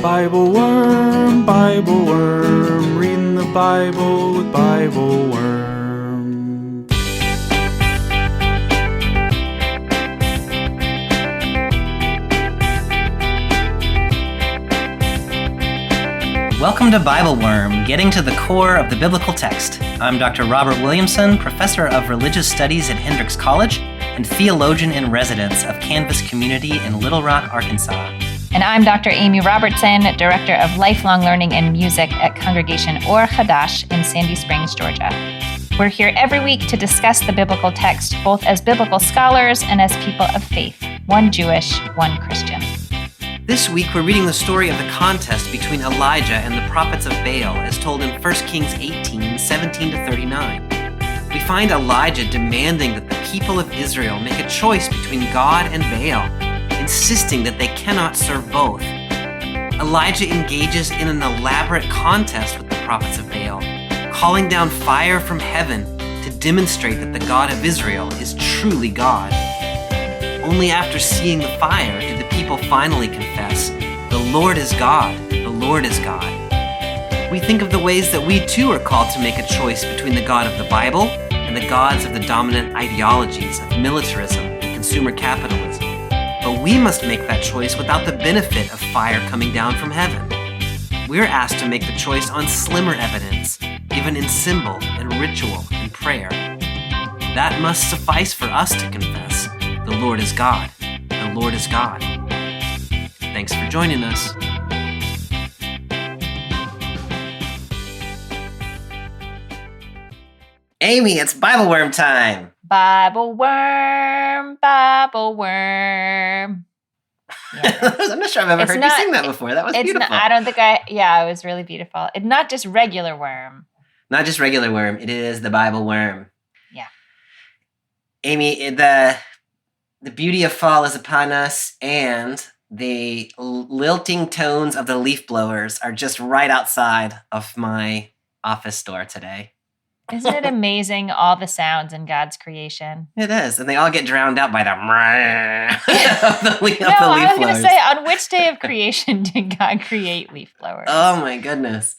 BibleWorm, reading the Bible with BibleWorm. Welcome to BibleWorm, getting to the core of the biblical text. I'm Dr. Robert Williamson, professor of religious studies at Hendrix College and theologian in residence of Canvas Community in Little Rock, Arkansas. And I'm Dr. Amy Robertson, Director of Lifelong Learning and Music at Congregation Or Hadash in Sandy Springs, Georgia. We're here every week to discuss the biblical text, both as biblical scholars and as people of faith, one Jewish, one Christian. This week, we're reading the story of the contest between Elijah and the prophets of Baal, as told in 1 Kings 18, 17-39. We find Elijah demanding that the people of Israel make a choice between God and Baal, insisting that they cannot serve both. Elijah engages in an elaborate contest with the prophets of Baal, calling down fire from heaven to demonstrate that the God of Israel is truly God. Only after seeing the fire do the people finally confess, "The Lord is God, the Lord is God." We think of the ways that we too are called to make a choice between the God of the Bible and the gods of the dominant ideologies of militarism and consumer capitalism. But we must make that choice without the benefit of fire coming down from heaven. We're asked to make the choice on slimmer evidence, given in symbol and ritual and prayer. That must suffice for us to confess, "The Lord is God, the Lord is God." Thanks for joining us. Amy, it's BibleWorm time. BibleWorm. Yeah. I'm not sure I've ever heard you sing that before. That was beautiful. It was really beautiful. It's not just regular worm. Not just regular worm. It is the BibleWorm. Yeah. Amy, the beauty of fall is upon us, and the lilting tones of the leaf blowers are just right outside of my office door today. Isn't it amazing, all the sounds in God's creation? It is, and they all get drowned out by the leaf I was blowers. going to say, on which day of creation did God create leaf blowers? Oh my goodness.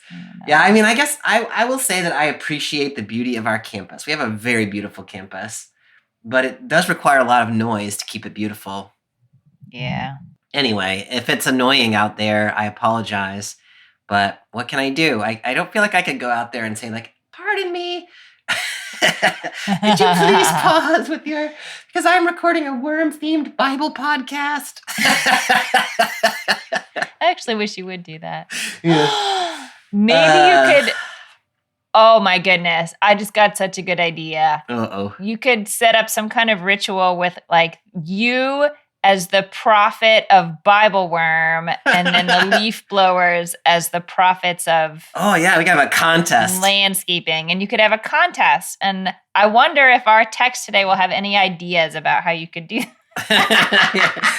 Yeah, I mean, I guess I will say that I appreciate the beauty of our campus. We have a very beautiful campus, but it does require a lot of noise to keep it beautiful. Yeah. Anyway, if it's annoying out there, I apologize, but what can I do? I don't feel like I could go out there and say, like, "Pardon me, could you please pause with because I'm recording a worm-themed Bible podcast." I actually wish you would do that. Yeah. Maybe you could, oh my goodness, I just got such a good idea. Uh-oh. You could set up some kind of ritual with, like, you as the prophet of BibleWorm, and then the leaf blowers as the prophets of... Oh, yeah, we could have a contest. Landscaping, and you could have a contest. And I wonder if our text today will have any ideas about how you could do that.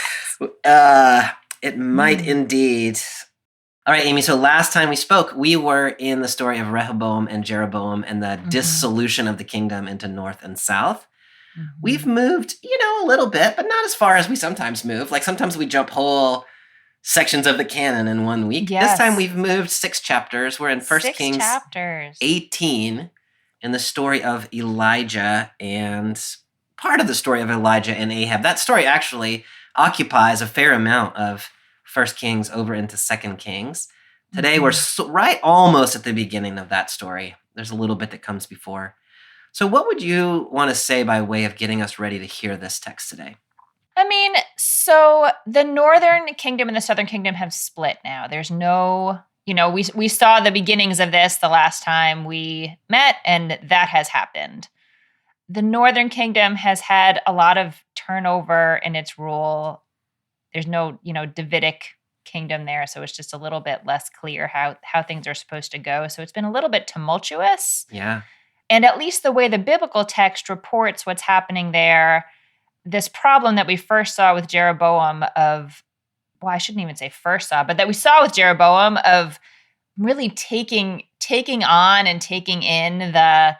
It might indeed. All right, Amy, so last time we spoke, we were in the story of Rehoboam and Jeroboam and the dissolution of the kingdom into north and south. We've moved, a little bit, but not as far as we sometimes move. Like sometimes we jump whole sections of the canon in 1 week. Yes. This time we've moved 6 chapters. We're in 1 Kings 18 in the story of Elijah and part of the story of Elijah and Ahab. That story actually occupies a fair amount of 1 Kings over into 2 Kings. Today we're right almost at the beginning of that story. There's a little bit that comes before. So what would you want to say by way of getting us ready to hear this text today? I mean, so the northern kingdom and the southern kingdom have split now. There's no, we saw the beginnings of this the last time we met, and that has happened. The northern kingdom has had a lot of turnover in its rule. There's no, Davidic kingdom there, so it's just a little bit less clear how things are supposed to go. So it's been a little bit tumultuous. Yeah. And at least the way the biblical text reports what's happening there, this problem that we first saw with Jeroboam I shouldn't even say first saw, but that we saw with Jeroboam of really taking on and taking in the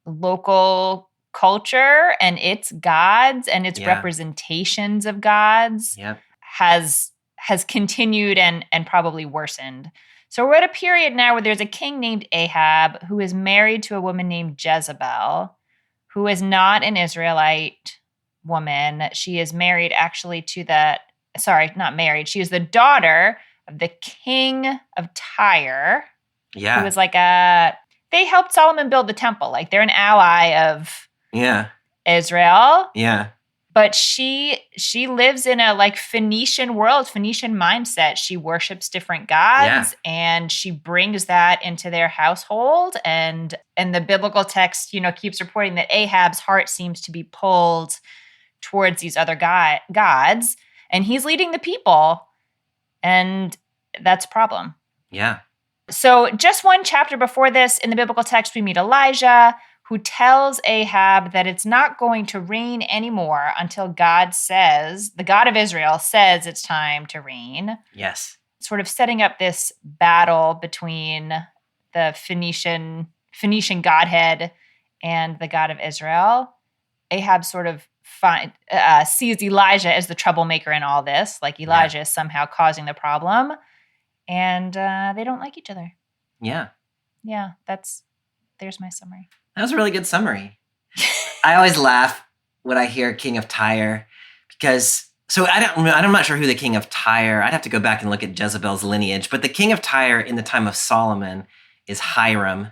local culture and its gods and its representations of gods has has continued and probably worsened. So we're at a period now where there's a king named Ahab who is married to a woman named Jezebel, who is not an Israelite woman. She is married actually to not married. She is the daughter of the king of Tyre. Yeah. Who was they helped Solomon build the temple. Like they're an ally of Israel. Yeah. But she lives in a Phoenician world, Phoenician mindset. She worships different gods and she brings that into their household. And the biblical text, keeps reporting that Ahab's heart seems to be pulled towards these other gods, and he's leading the people. And that's a problem. Yeah. So just one chapter before this, in the biblical text, we meet Elijah, who tells Ahab that it's not going to rain anymore until the God of Israel says it's time to rain. Yes. Sort of setting up this battle between the Phoenician godhead and the God of Israel. Ahab sort of sees Elijah as the troublemaker in all this, like Elijah is somehow causing the problem, and they don't like each other. Yeah. Yeah, there's my summary. That was a really good summary. I always laugh when I hear King of Tyre because, I'm not sure who the King of Tyre, I'd have to go back and look at Jezebel's lineage, but the King of Tyre in the time of Solomon is Hiram.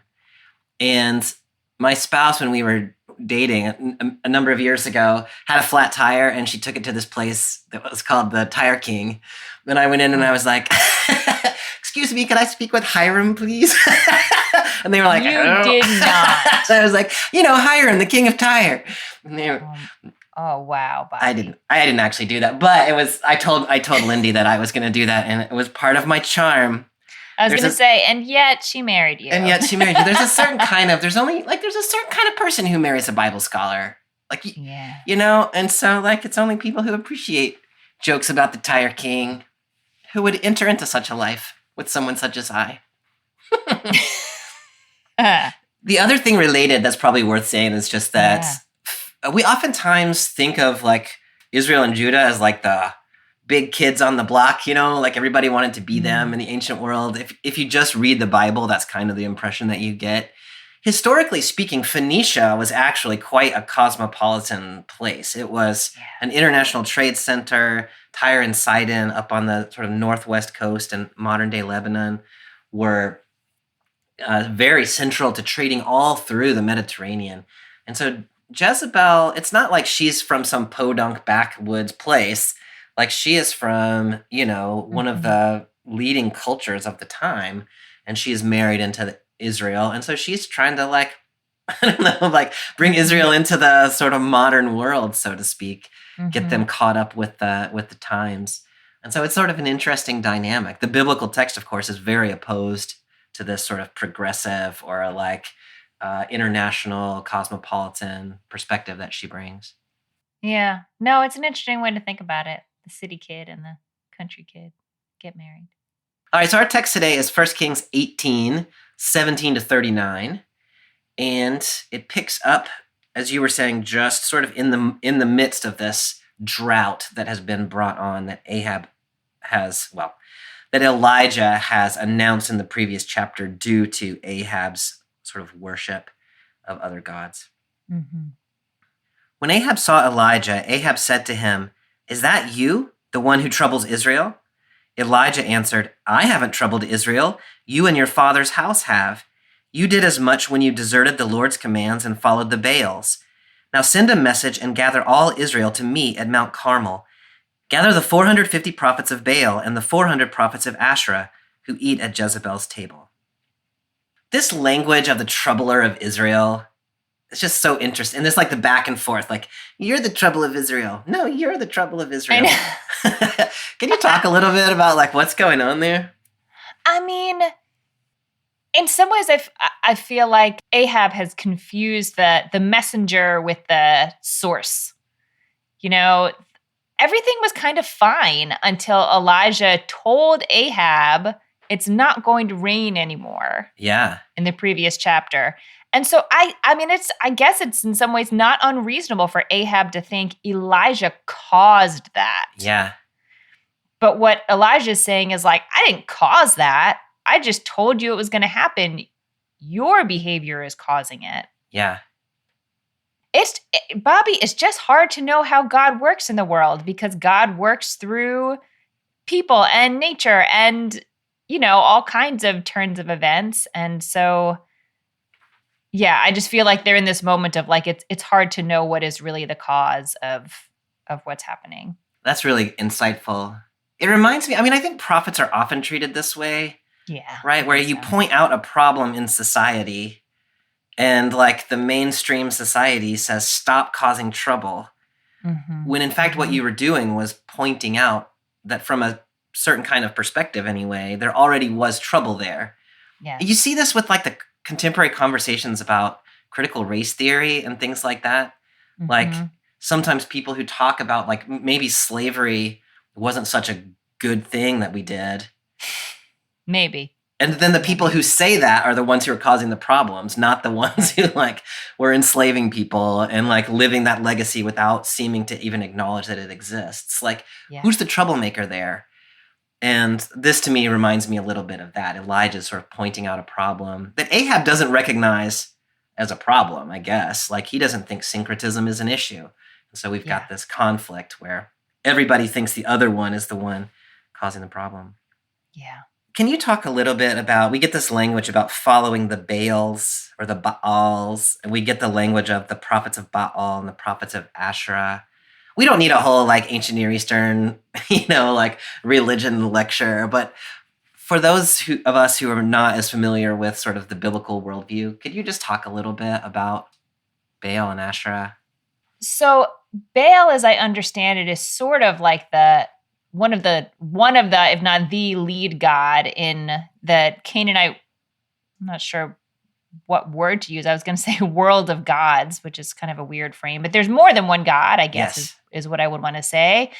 And my spouse, when we were dating a number of years ago, had a flat tire and she took it to this place that was called the Tire King. Then I went in and I was like, excuse me, can I speak with Hiram, please? And they were like, you did not. So I was like, Hiram, the King of Tyre. And they were, oh wow, Bobby. I didn't actually do that, but I told Lindy that I was going to do that, and it was part of my charm. I was going to say, and yet she married you. And yet she married you. There's a certain kind of person who marries a Bible scholar. And so it's only people who appreciate jokes about the Tyre King who would enter into such a life with someone such as I. The other thing related that's probably worth saying is just that we oftentimes think of Israel and Judah as the big kids on the block, everybody wanted to be them in the ancient world. If you just read the Bible, that's kind of the impression that you get. Historically speaking, Phoenicia was actually quite a cosmopolitan place. It was an international trade center. Tyre and Sidon up on the sort of northwest coast and modern-day Lebanon were very central to trading all through the Mediterranean. And so Jezebel, it's not like she's from some podunk backwoods place. She is from, one of the leading cultures of the time, and she is married into Israel. And so she's trying to bring Israel into the sort of modern world, so to speak, get them caught up with the times. And so it's sort of an interesting dynamic. The biblical text, of course, is very opposed to this sort of progressive or international cosmopolitan perspective that she brings. Yeah. No, it's an interesting way to think about it. The city kid and the country kid get married. All right, so our text today is 1 Kings 18, 17 to 39. And it picks up, as you were saying, just sort of in the midst of this drought that has been brought on that that Elijah has announced in the previous chapter due to Ahab's sort of worship of other gods. Mm-hmm. When Ahab saw Elijah, Ahab said to him, "Is that you, the one who troubles Israel?" Elijah answered, "I haven't troubled Israel. You and your father's house have. You did as much when you deserted the Lord's commands and followed the Baals. Now send a message and gather all Israel to meet at Mount Carmel. Gather the 450 prophets of Baal and the 400 prophets of Asherah who eat at Jezebel's table." This language of the troubler of Israel, it's just so interesting. And there's the back and forth, you're the trouble of Israel. No, you're the trouble of Israel. Can you talk a little bit about what's going on there? I mean, in some ways, I feel like Ahab has confused the messenger with the source. Everything was kind of fine until Elijah told Ahab it's not going to rain anymore. Yeah. In the previous chapter. And so I guess it's in some ways not unreasonable for Ahab to think Elijah caused that. Yeah. But what Elijah is saying is like, I didn't cause that. I just told you it was going to happen. Your behavior is causing it. Yeah. Bobby, it's just hard to know how God works in the world because God works through people and nature and, all kinds of turns of events. And so, yeah, I just feel like they're in this moment of like, it's hard to know what is really the cause of what's happening. That's really insightful. It reminds me, I think prophets are often treated this way. Yeah. Right? Where you point out a problem in society and like the mainstream society says, stop causing trouble. Mm-hmm. When in fact, what you were doing was pointing out that from a certain kind of perspective anyway, there already was trouble there. Yeah. You see this with like the contemporary conversations about critical race theory and things like that. Mm-hmm. Like sometimes people who talk about like maybe slavery wasn't such a good thing that we did. Maybe. And then the people who say that are the ones who are causing the problems, not the ones who like were enslaving people and like living that legacy without seeming to even acknowledge that it exists. Like, who's the troublemaker there? And this to me reminds me a little bit of that. Elijah's sort of pointing out a problem that Ahab doesn't recognize as a problem, I guess. Like he doesn't think syncretism is an issue. And so we've got this conflict where everybody thinks the other one is the one causing the problem. Yeah. Can you talk a little bit about, we get this language about following the Baals or the Baals, and we get the language of the prophets of Baal and the prophets of Asherah. We don't need a whole like ancient Near Eastern, like religion lecture, but for those of us who are not as familiar with sort of the biblical worldview, could you just talk a little bit about Baal and Asherah? So Baal, as I understand it, is sort of like one of the, if not the lead god in the Canaanite, I'm not sure what word to use. I was going to say world of gods, which is kind of a weird frame, but there's more than one god, I guess, is what I would want to say.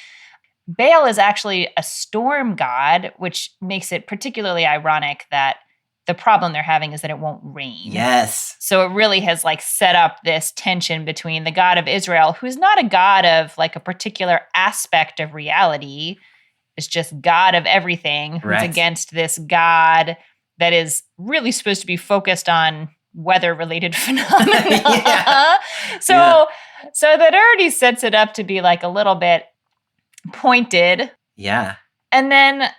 Baal is actually a storm god, which makes it particularly ironic that the problem they're having is that it won't rain. Yes. So it really has like set up this tension between the God of Israel, who's not a God of like a particular aspect of reality, is just God of everything, who's against this God that is really supposed to be focused on weather-related phenomena. So that already sets it up to be like a little bit pointed. Yeah. And then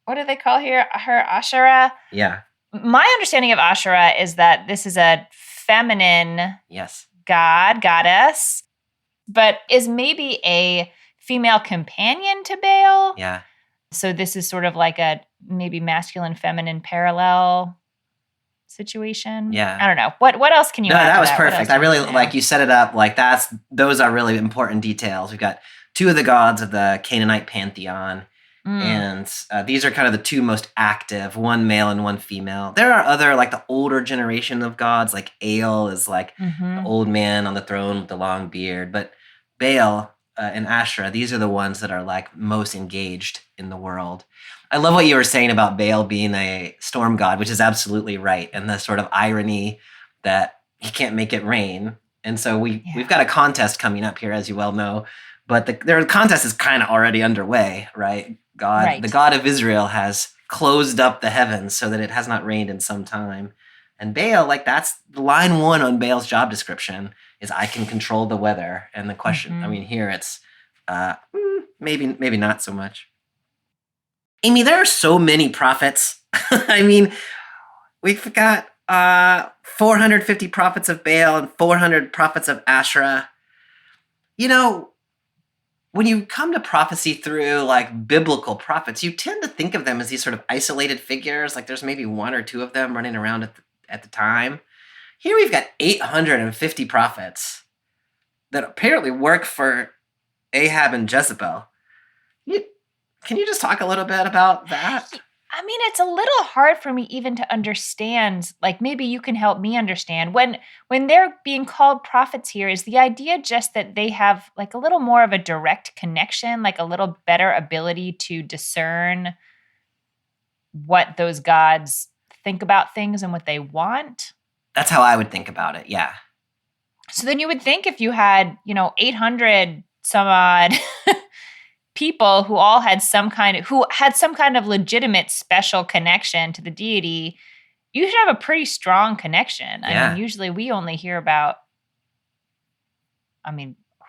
what do they call her Asherah? Yeah. My understanding of Asherah is that this is a feminine goddess, but is maybe a female companion to Baal. Yeah. So this is sort of like a maybe masculine, feminine parallel situation. Yeah. I don't know. What else can you add? No, that was to perfect. I really like you set it up like those are really important details. We've got two of the gods of the Canaanite pantheon. And these are kind of the two most active, one male and one female. There are other, like the older generation of gods, like Ael is like the old man on the throne with the long beard. But Baal and Asherah, these are the ones that are like most engaged in the world. I love what you were saying about Baal being a storm god, which is absolutely right. And the sort of irony that he can't make it rain. And so we've got a contest coming up here, as you well know. But the contest is kind of already underway, right? The God of Israel has closed up the heavens so that it has not rained in some time. And Baal, like that's line one on Baal's job description is I can control the weather. And the question, here it's maybe not so much. Amy, there are so many prophets. We've got 450 prophets of Baal and 400 prophets of Asherah. When you come to prophecy through like biblical prophets, you tend to think of them as these sort of isolated figures. Like there's maybe one or two of them running around at the time. Here we've got 850 prophets that apparently work for Ahab and Jezebel. Can you just talk a little bit about that? It's a little hard for me even to understand. Like maybe you can help me understand. When they're being called prophets here, is the idea just that they have like a little more of a direct connection, like a little better ability to discern what those gods think about things and what they want? That's how I would think about it, yeah. So then you would think if you had, 800 some odd people who all had some kind of legitimate special connection to the deity, you should have a pretty strong connection. I Yeah. mean, usually we only hear about,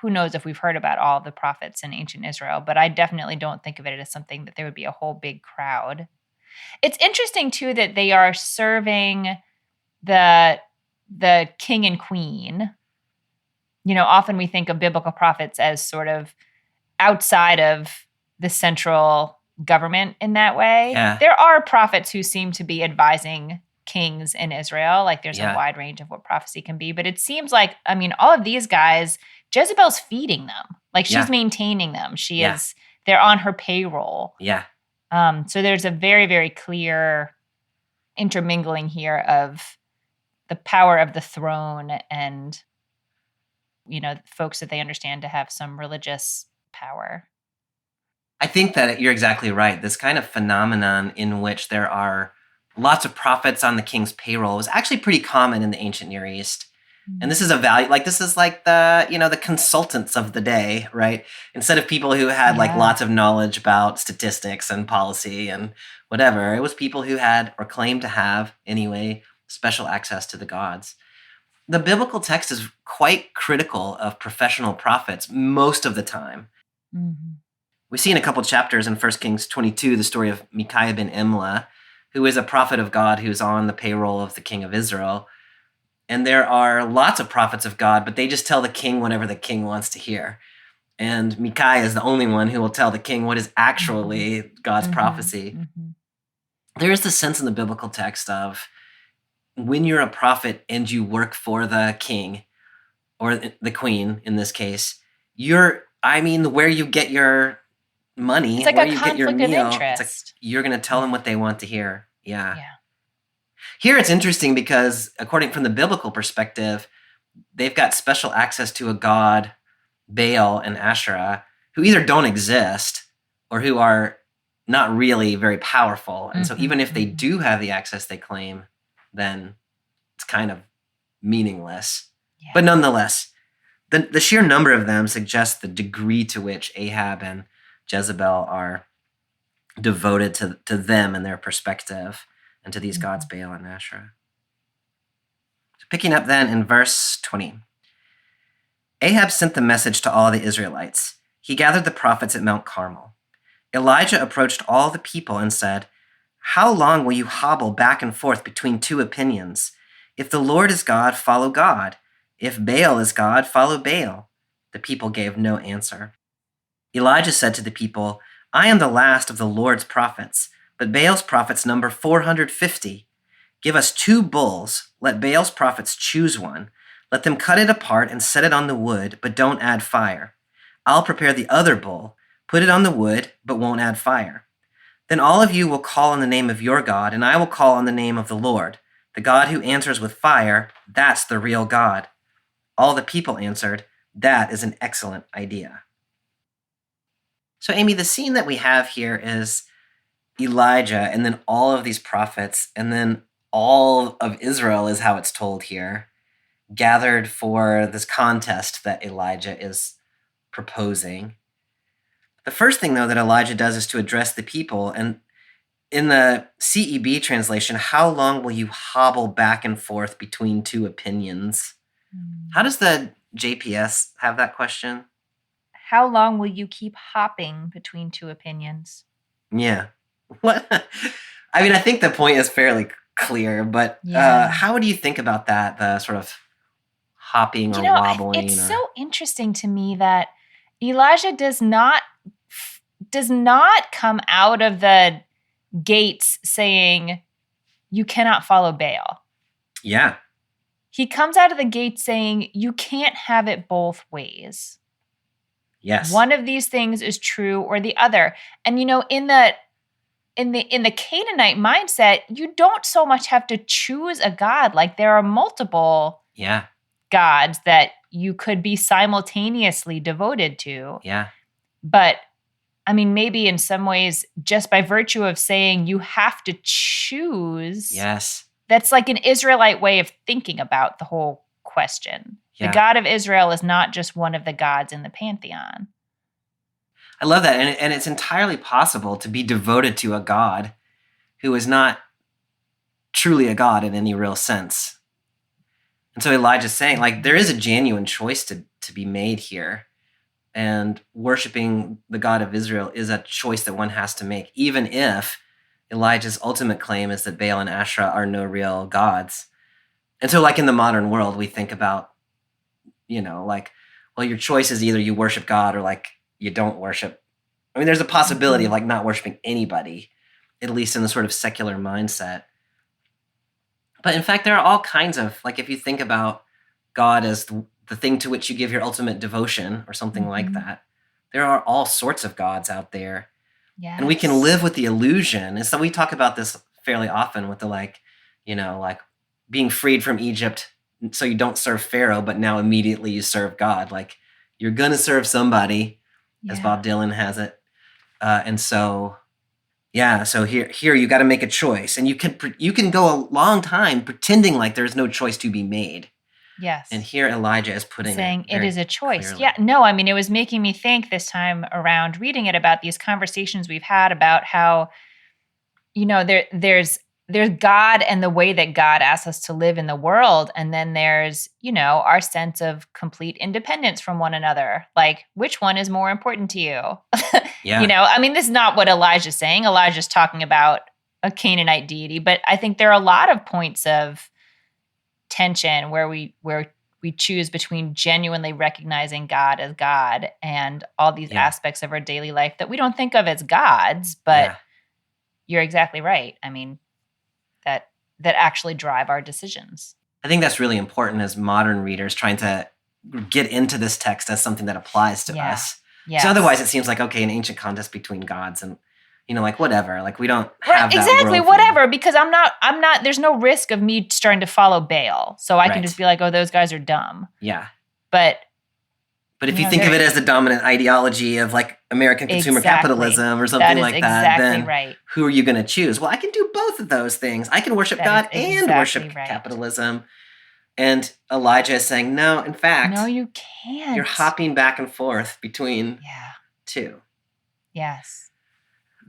who knows if we've heard about all the prophets in ancient Israel, but I definitely don't think of it as something that there would be a whole big crowd. It's interesting too that they are serving the king and queen. Often we think of biblical prophets as sort of outside of the central government in that way. Yeah. There are prophets who seem to be advising kings in Israel. Like there's Yeah. a wide range of what prophecy can be, but it seems like, all of these guys, Jezebel's feeding them. Like she's Yeah. maintaining them. Yeah. They're on her payroll. Yeah. So there's a very, very clear intermingling here of the power of the throne and, folks that they understand to have some religious power. I think that you're exactly right. This kind of phenomenon in which there are lots of prophets on the king's payroll was actually pretty common in the ancient Near East. And this is a value, this is like the consultants of the day, right? Instead of people who had lots of knowledge about statistics and policy and whatever, it was people who had, or claimed to have anyway, special access to the gods. The biblical text is quite critical of professional prophets most of the time. Mm-hmm. We see in a couple chapters in 1 Kings 22 the story of Micaiah ben Imlah, who is a prophet of God who's on the payroll of the king of Israel. And there are lots of prophets of God, but they just tell the king whatever the king wants to hear. And Micaiah is the only one who will tell the king what is actually God's prophecy. Mm-hmm. There is this sense in the biblical text of when you're a prophet and you work for the king, or the queen in this case, where you get your money, it's like where a you get your conflict of meal, interest. it's like you're going to tell them what they want to hear. Yeah. Yeah. Here it's interesting because according from the biblical perspective, they've got special access to a god, Baal and Asherah, who either don't exist or who are not really very powerful. And so even if they do have the access they claim, then it's kind of meaningless. Yeah. But nonetheless, the sheer number of them suggests the degree to which Ahab and Jezebel are devoted to them and their perspective and to these gods Baal and Asherah. So picking up then in verse 20. Ahab sent the message to all the Israelites. He gathered the prophets at Mount Carmel. Elijah approached all the people and said, "How long will you hobble back and forth between two opinions? If the Lord is God, follow God. If Baal is God, follow Baal." The people gave no answer. Elijah said to the people, "I am the last of the Lord's prophets, but Baal's prophets number 450. Give us 2 bulls. Let Baal's prophets choose one. Let them cut it apart and set it on the wood, but don't add fire. I'll prepare the other bull, put it on the wood, but won't add fire. Then all of you will call on the name of your God, and I will call on the name of the Lord. The God who answers with fire, that's the real God." All the people answered, "That is an excellent idea." So, Amy, the scene that we have here is Elijah and then all of these prophets and then all of Israel is how it's told here, gathered for this contest that Elijah is proposing. The first thing, though, that Elijah does is to address the people. And in the CEB translation, how long will you hobble back and forth between two opinions? How does the JPS have that question? How long will you keep hopping between two opinions? Yeah. What? I mean, I think the point is fairly clear, but how do you think about that, the sort of hopping or wobbling? It's so interesting to me that Elijah does not come out of the gates saying, "You cannot follow Baal." Yeah. He comes out of the gate saying, "You can't have it both ways." Yes. One of these things is true or the other. And in the Canaanite mindset, you don't so much have to choose a god. Like there are multiple gods that you could be simultaneously devoted to. Yeah. But I mean, maybe in some ways, just by virtue of saying you have to choose. Yes. That's like an Israelite way of thinking about the whole question. Yeah. The God of Israel is not just one of the gods in the pantheon. I love that. And it's entirely possible to be devoted to a God who is not truly a God in any real sense. And so Elijah's saying, like, there is a genuine choice to be made here. And worshiping the God of Israel is a choice that one has to make, even if Elijah's ultimate claim is that Baal and Asherah are no real gods. And so, like, in the modern world, we think about, like, well, your choice is either you worship God or, like, you don't worship. I mean, there's a possibility of, like, not worshiping anybody, at least in the sort of secular mindset. But in fact, there are all kinds of, like, if you think about God as the thing to which you give your ultimate devotion or something like that, there are all sorts of gods out there. Yes. And we can live with the illusion. And so we talk about this fairly often with the, like, being freed from Egypt so you don't serve Pharaoh, but now immediately you serve God. Like, you're going to serve somebody, as Bob Dylan has it. And so... yeah, so here you got to make a choice, and you can go a long time pretending like there's no choice to be made. Yes. And here Elijah is saying it is a choice. clearly. Yeah, no, I mean, it was making me think this time around reading it about these conversations we've had about how, there's God and the way that God asks us to live in the world, and then there's, our sense of complete independence from one another. Like, which one is more important to you? Yeah. I mean, this is not what Elijah's saying. Elijah's talking about a Canaanite deity, but I think there are a lot of points of tension where we choose between genuinely recognizing God as God and all these aspects of our daily life that we don't think of as gods, but you're exactly right. I mean, that actually drive our decisions. I think that's really important as modern readers trying to get into this text as something that applies to us. Yes. So otherwise it seems like, okay, an ancient contest between gods and, like, whatever. Like, we don't have that exactly, worldview. whatever, because I'm not, there's no risk of me starting to follow Baal. So I can just be like, oh, those guys are dumb. Yeah. But if you think of it as the dominant ideology of, like, American consumer capitalism or something like that, then who are you going to choose? Well, I can do both of those things. I can worship God and worship capitalism. And Elijah is saying, no, in fact, no, you can't. You're hopping back and forth between two. Yes.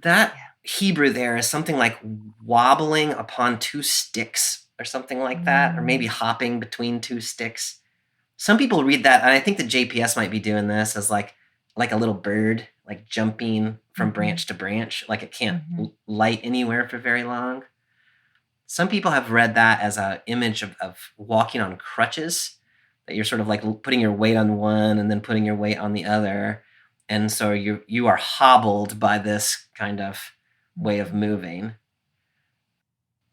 That Hebrew there is something like wobbling upon two sticks or something like that, or maybe hopping between two sticks. Some people read that, and I think the JPS might be doing this as like a little bird, like jumping from branch to branch, like it can't light anywhere for very long. Some people have read that as an image of walking on crutches, that you're sort of like putting your weight on one and then putting your weight on the other. And so you are hobbled by this kind of way of moving.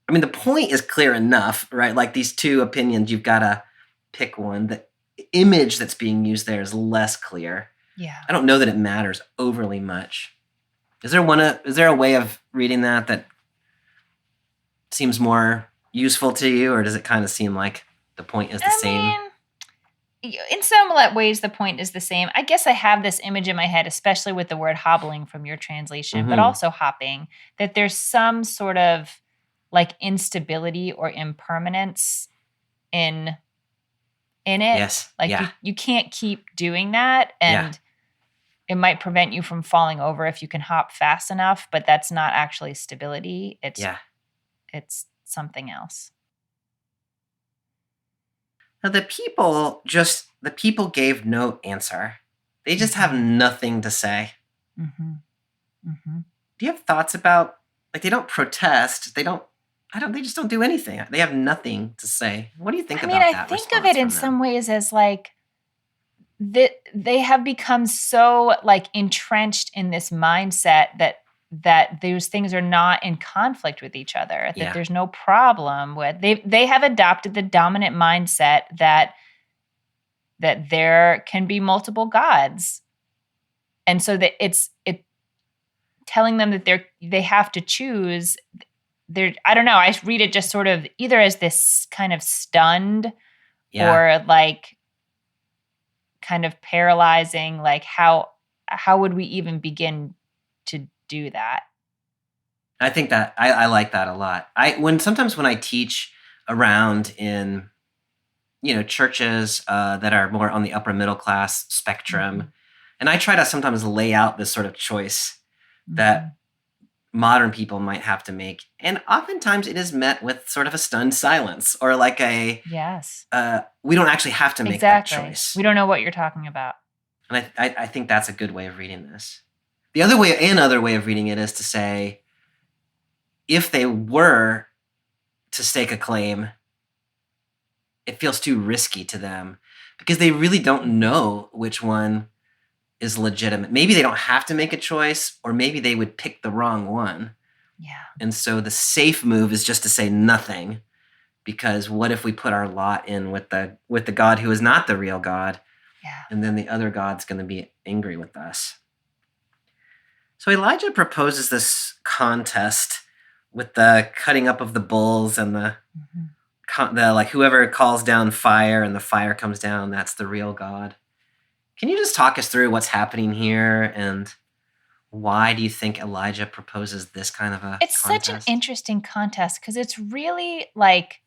I mean, the point is clear enough, right? Like, these two opinions, you've got to pick one. The image that's being used there is less clear. Yeah. I don't know that it matters overly much. Is there a way of reading that seems more useful to you, or does it kind of seem like the point is the same? In some ways, the point is the same. I guess I have this image in my head, especially with the word hobbling from your translation, but also hopping, that there's some sort of, like, instability or impermanence in it. Yes. Like, you can't keep doing that, and it might prevent you from falling over if you can hop fast enough, but that's not actually stability. It's something else. Now, the people gave no answer. They just have nothing to say. Mm-hmm. Mm-hmm. Do you have thoughts about, like, they don't protest, they just don't do anything. They have nothing to say. What do you think about that? I think of it in some ways as, like, they have become so, like, entrenched in this mindset that those things are not in conflict with each other, that there's no problem with. They have adopted the dominant mindset that there can be multiple gods. And so that it's telling them that they have to choose. I don't know, I read it just sort of either as this kind of stunned or, like, kind of paralyzing, like, how would we even begin to do that? I think that I like that a lot. Sometimes when I teach around in, churches that are more on the upper middle class spectrum, And I try to sometimes lay out this sort of choice that modern people might have to make. And oftentimes it is met with sort of a stunned silence or like Yes. We don't actually have to make Exactly. that choice. We don't know what you're talking about. And I think that's a good way of reading this. The other way of reading it is to say, if they were to stake a claim, it feels too risky to them because they really don't know which one is legitimate. Maybe they don't have to make a choice, or maybe they would pick the wrong one. Yeah. And so the safe move is just to say nothing, because what if we put our lot in with the God who is not the real God? Yeah. And then the other God's going to be angry with us. So Elijah proposes this contest with the cutting up of the bulls and the like whoever calls down fire and the fire comes down, that's the real God. Can you just talk us through what's happening here and why do you think Elijah proposes this kind of a It's contest? such an interesting contest because it's really like,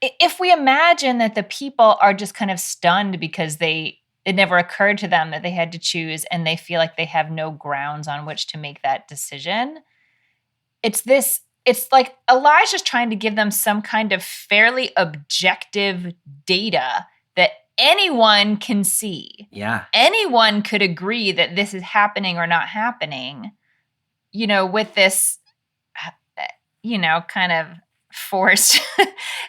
if we imagine that the people are just kind of stunned because it never occurred to them that they had to choose and they feel like they have no grounds on which to make that decision. It's like Elijah's trying to give them some kind of fairly objective data that anyone can see. Yeah. Anyone could agree that this is happening or not happening, with this, kind of forced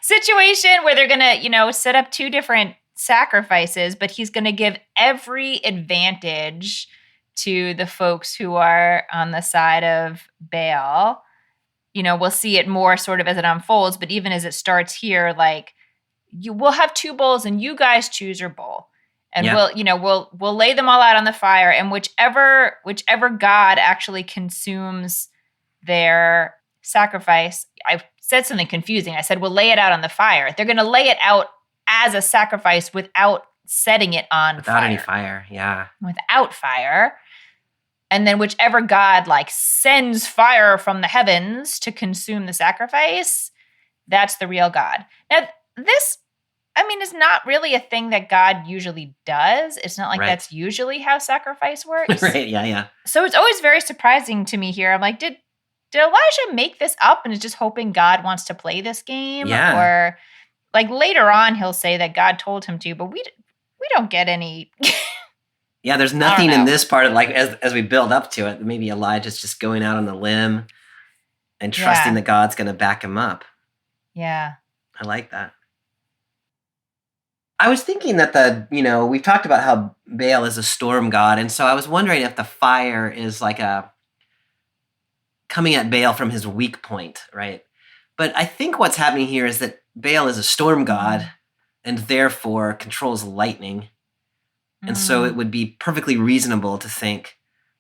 situation where they're going to, set up two different sacrifices, but he's going to give every advantage to the folks who are on the side of Baal. We'll see it more sort of as it unfolds, but even as it starts here, like we'll have two bulls and you guys choose your bull. And we'll lay them all out on the fire, and whichever God actually consumes their sacrifice. I said something confusing. I said, we'll lay it out on the fire. They're going to lay it out as a sacrifice without setting it on Without any fire, yeah. Without fire. And then whichever God sends fire from the heavens to consume the sacrifice, that's the real God. Now, this, is not really a thing that God usually does. It's not like that's usually how sacrifice works. Right, yeah. So it's always very surprising to me here. I'm like, did Elijah make this up and is just hoping God wants to play this game? Yeah. Or later on he'll say that God told him to, but we don't get any... Yeah, there's nothing in this part of as we build up to it. Maybe Elijah's just going out on the limb and trusting that God's going to back him up. Yeah. I like that. I was thinking that we've talked about how Baal is a storm god. And so I was wondering if the fire is coming at Baal from his weak point, right? But I think what's happening here is that Baal is a storm god and therefore controls lightning. And so it would be perfectly reasonable to think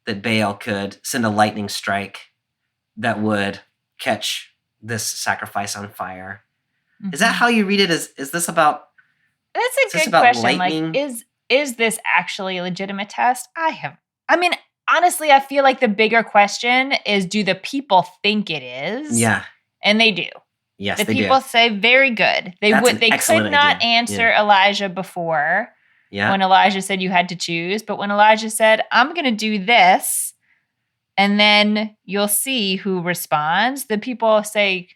that Baal could send a lightning strike that would catch this sacrifice on fire. Mm-hmm. Is that how you read it? Is this about? That's a good question. Lightning? Is this actually a legitimate test? Honestly, I feel like the bigger question is, do the people think it is? Yeah. And they do. Yes, the they people do. say very good. They could not answer Elijah before. Yeah. When Elijah said you had to choose. But when Elijah said, I'm going to do this, and then you'll see who responds, the people say,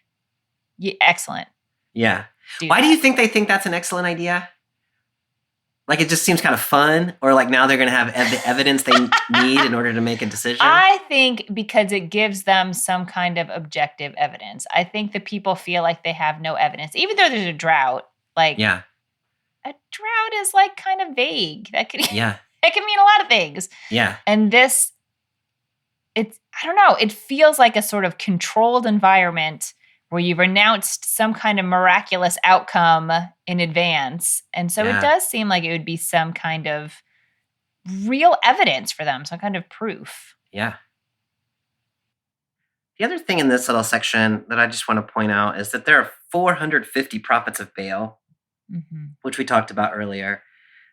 excellent. Yeah. Why do you think they think that's an excellent idea? It just seems kind of fun? Or now they're going to have the evidence they need in order to make a decision? I think because it gives them some kind of objective evidence. I think the people feel like they have no evidence. Even though there's a drought, Yeah. A drought is kind of vague. That could mean a lot of things. Yeah. And I don't know, it feels like a sort of controlled environment where you've announced some kind of miraculous outcome in advance. And so it does seem like it would be some kind of real evidence for them, some kind of proof. Yeah. The other thing in this little section that I just want to point out is that there are 450 prophets of Baal. Mm-hmm. Which we talked about earlier.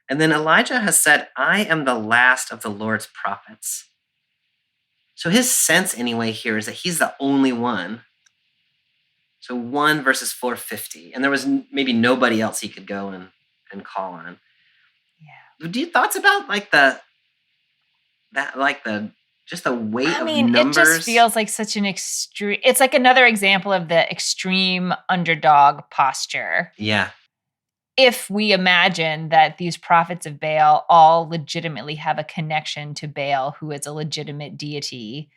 And then Elijah has said, I am the last of the Lord's prophets. So his sense anyway here is that he's the only one. So 1 versus 450. And there was maybe nobody else he could go and call on. Yeah. Do you thoughts about that like just the weight I of mean, numbers. it just feels like such an extreme. It's like another example of the extreme underdog posture. Yeah. If we imagine that these prophets of Baal all legitimately have a connection to Baal, who is a legitimate deity,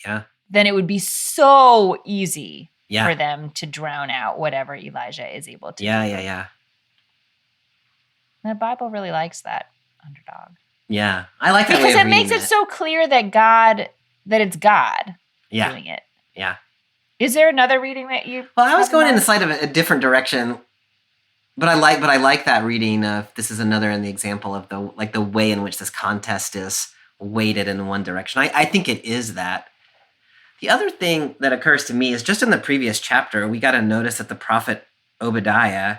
Yeah. then it would be so easy Yeah. for them to drown out whatever Elijah is able to do. Yeah. The Bible really likes that underdog. Yeah. I like that because way of it makes reading it so clear that it's God Yeah. doing it. Yeah. Is there another reading that you? Well, I was have going in mind? a slightly of a different direction, but I like that reading of this is another in the example of the way in which this contest is weighted in one direction. I think it is that. The other thing that occurs to me is just in the previous chapter, we got to notice that the prophet Obadiah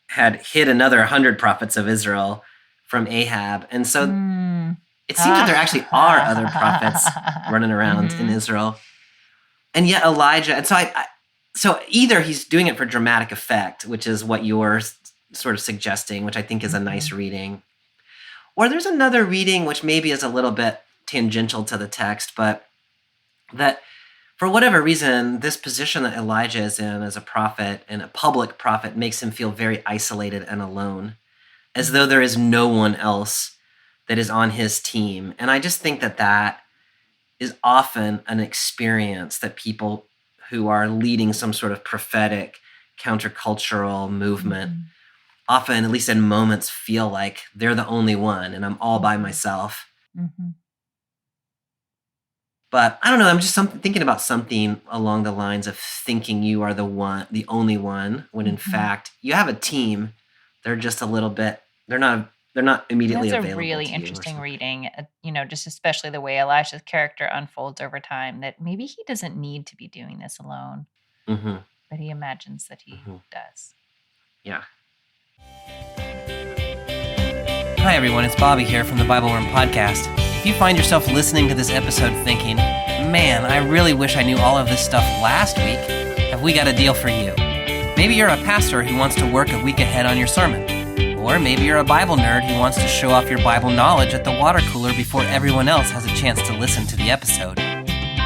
had hid another 100 prophets of Israel from Ahab. And so it seems that there actually are other prophets running around in Israel. And yet Elijah, and so either he's doing it for dramatic effect, which is what you're sort of suggesting, which I think is a nice reading. Or there's another reading which maybe is a little bit tangential to the text, but that for whatever reason, this position that Elijah is in as a prophet and a public prophet makes him feel very isolated and alone, as though there is no one else that is on his team. And I just think that is often an experience that people who are leading some sort of prophetic, countercultural movement often, at least in moments, feel like they're the only one and I'm all by myself. But I don't know, I'm just thinking about something along the lines of thinking you are the only one, when in fact you have a team. They're just a little bit, they're not immediately available. That's a really interesting reading, just especially the way Elisha's character unfolds over time, that maybe he doesn't need to be doing this alone, but he imagines that he does. Yeah. Hi everyone, it's Bobby here from the BibleWorm podcast. If you find yourself listening to this episode thinking, man, I really wish I knew all of this stuff last week, have we got a deal for you. Maybe you're a pastor who wants to work a week ahead on your sermon. Or maybe you're a Bible nerd who wants to show off your Bible knowledge at the water cooler before everyone else has a chance to listen to the episode.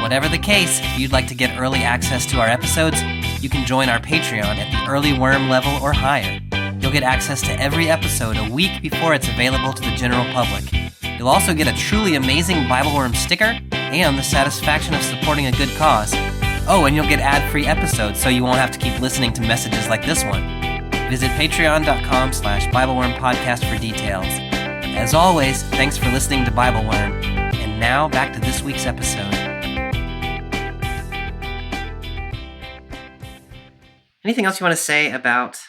Whatever the case, if you'd like to get early access to our episodes, you can join our Patreon at the early worm level or higher. You'll get access to every episode a week before it's available to the general public. You'll also get a truly amazing BibleWorm sticker and the satisfaction of supporting a good cause. Oh, and you'll get ad-free episodes so you won't have to keep listening to messages like this one. Visit patreon.com/BibleWorm podcast for details. As always, thanks for listening to BibleWorm. And now back to this week's episode. Anything else you want to say about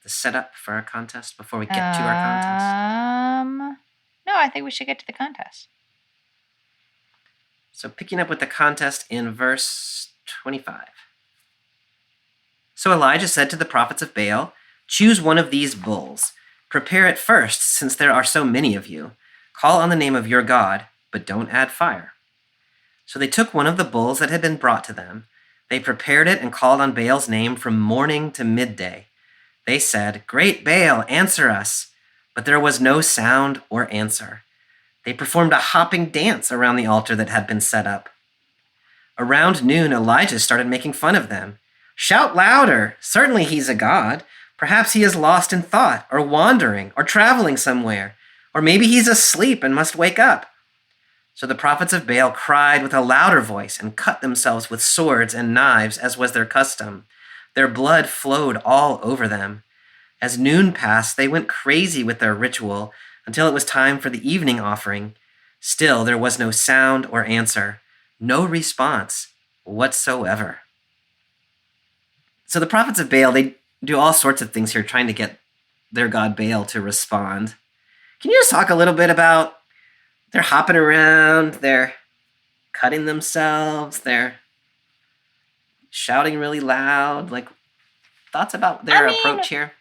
the setup for our contest before we get to our contest? No, I think we should get to the contest. So picking up with the contest in verse 25. So Elijah said to the prophets of Baal, "Choose one of these bulls. Prepare it first, since there are so many of you. Call on the name of your God, but don't add fire." So they took one of the bulls that had been brought to them. They prepared it and called on Baal's name from morning to midday. They said, "Great Baal, answer us." But there was no sound or answer. They performed a hopping dance around the altar that had been set up. Around noon, Elijah started making fun of them. "Shout louder! Certainly he's a god. Perhaps he is lost in thought, or wandering, or traveling somewhere. Or maybe he's asleep and must wake up." So the prophets of Baal cried with a louder voice and cut themselves with swords and knives, as was their custom. Their blood flowed all over them. As noon passed, they went crazy with their ritual until it was time for the evening offering. Still, there was no sound or answer, no response whatsoever. So the prophets of Baal, they do all sorts of things here trying to get their god Baal to respond. Can you just talk a little bit about they're hopping around, they're cutting themselves, they're shouting really loud, like thoughts about their approach here?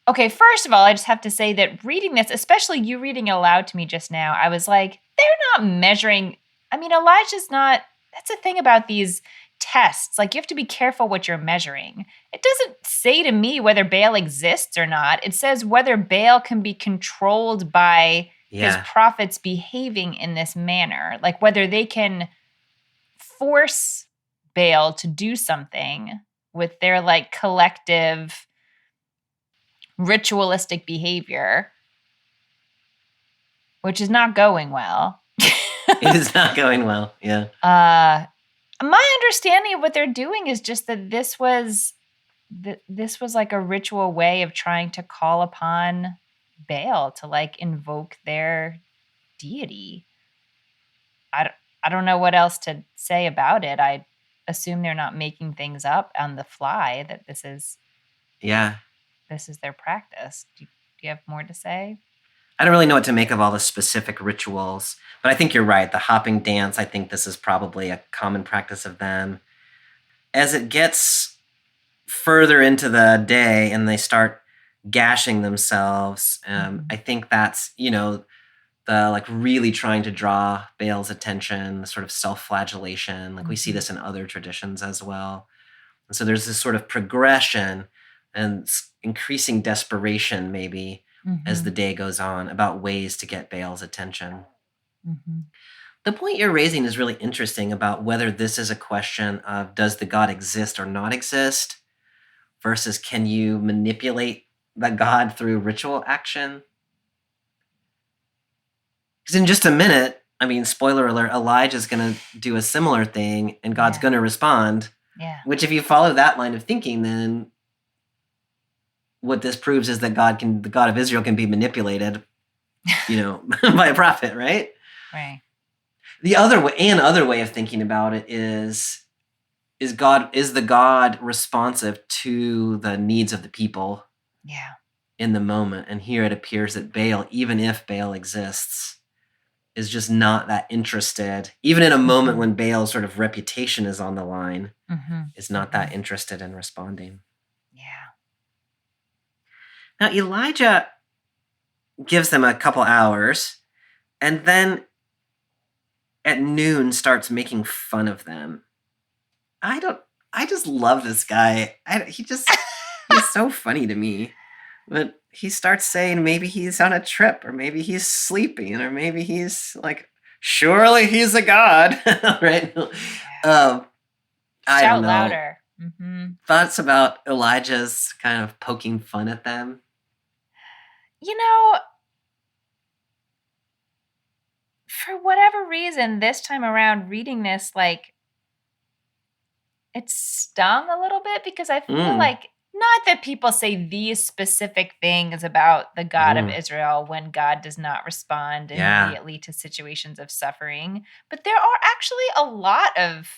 Okay, first of all, I just have to say that reading this, especially you reading it aloud to me just now, I was like, they're not measuring. Elijah's not, that's the thing about these tests. Like, you have to be careful what you're measuring. It doesn't say to me whether Baal exists or not. It says whether Baal can be controlled by his prophets behaving in this manner, like whether they can force Baal to do something with their like collective ritualistic behavior, which is not going well. It is not going well. Yeah. My understanding of what they're doing is just that this was like a ritual way of trying to call upon Baal to like invoke their deity. I don't know what else to say about it. I assume they're not making things up on the fly, that this is their practice. Do you have more to say? I don't really know what to make of all the specific rituals, but I think you're right. The hopping dance, I think this is probably a common practice of them. As it gets further into the day and they start gashing themselves, I think that's, the like really trying to draw Baal's attention, the sort of self-flagellation. Like we see this in other traditions as well. And so there's this sort of progression and increasing desperation maybe as the day goes on about ways to get Baal's attention. The point you're raising is really interesting about whether this is a question of does the God exist or not exist versus can you manipulate the God through ritual action? Because in just a minute, I mean, spoiler alert, Elijah's going to do a similar thing and God's going to respond. Yeah. Which if you follow that line of thinking, then what this proves is that the God of Israel can be manipulated, by a prophet, right? Right. The other way of thinking about it is the God responsive to the needs of the people? Yeah. In the moment. And here it appears that Baal, even if Baal exists, is just not that interested, even in a moment when Baal's sort of reputation is on the line, is not that interested in responding. Yeah. Now, Elijah gives them a couple hours and then at noon starts making fun of them. I just love this guy. He's so funny to me. But he starts saying maybe he's on a trip, or maybe he's sleeping, or maybe he's like, surely he's a god, right? I don't know. Louder. Thoughts about Elijah's kind of poking fun at them? For whatever reason, this time around, reading this, like, it stung a little bit because I feel like, not that people say these specific things about the God of Israel when God does not respond immediately to situations of suffering, but there are actually a lot of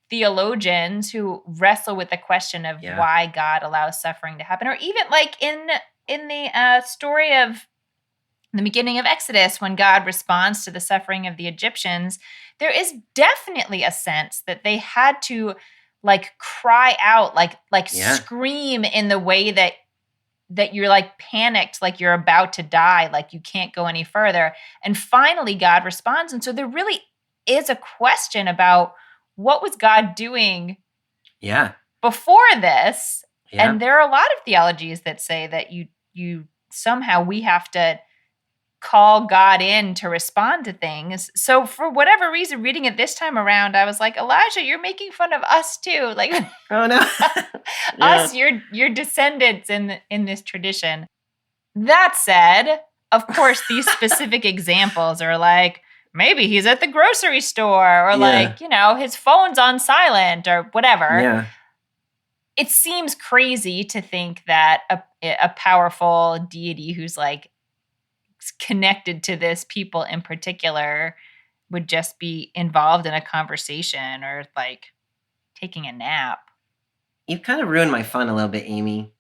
theologians who wrestle with the question of why God allows suffering to happen, or even like in the story of the beginning of Exodus, when God responds to the suffering of the Egyptians, there is definitely a sense that they had to like cry out, like scream in the way that you're like panicked, like you're about to die, like you can't go any further. And finally God responds. And so there really is a question about what was God doing before this? Yeah. And there are a lot of theologies that say that you somehow we have to call God in to respond to things. So for whatever reason, reading it this time around, I was like, Elijah, you're making fun of us too. Like, oh no, us, your descendants in this tradition. That said, of course, these specific examples are like, maybe he's at the grocery store, or like, his phone's on silent or whatever. Yeah. It seems crazy to think that a powerful deity who's like connected to this people in particular would just be involved in a conversation or like taking a nap. You've kind of ruined my fun a little bit, Amy.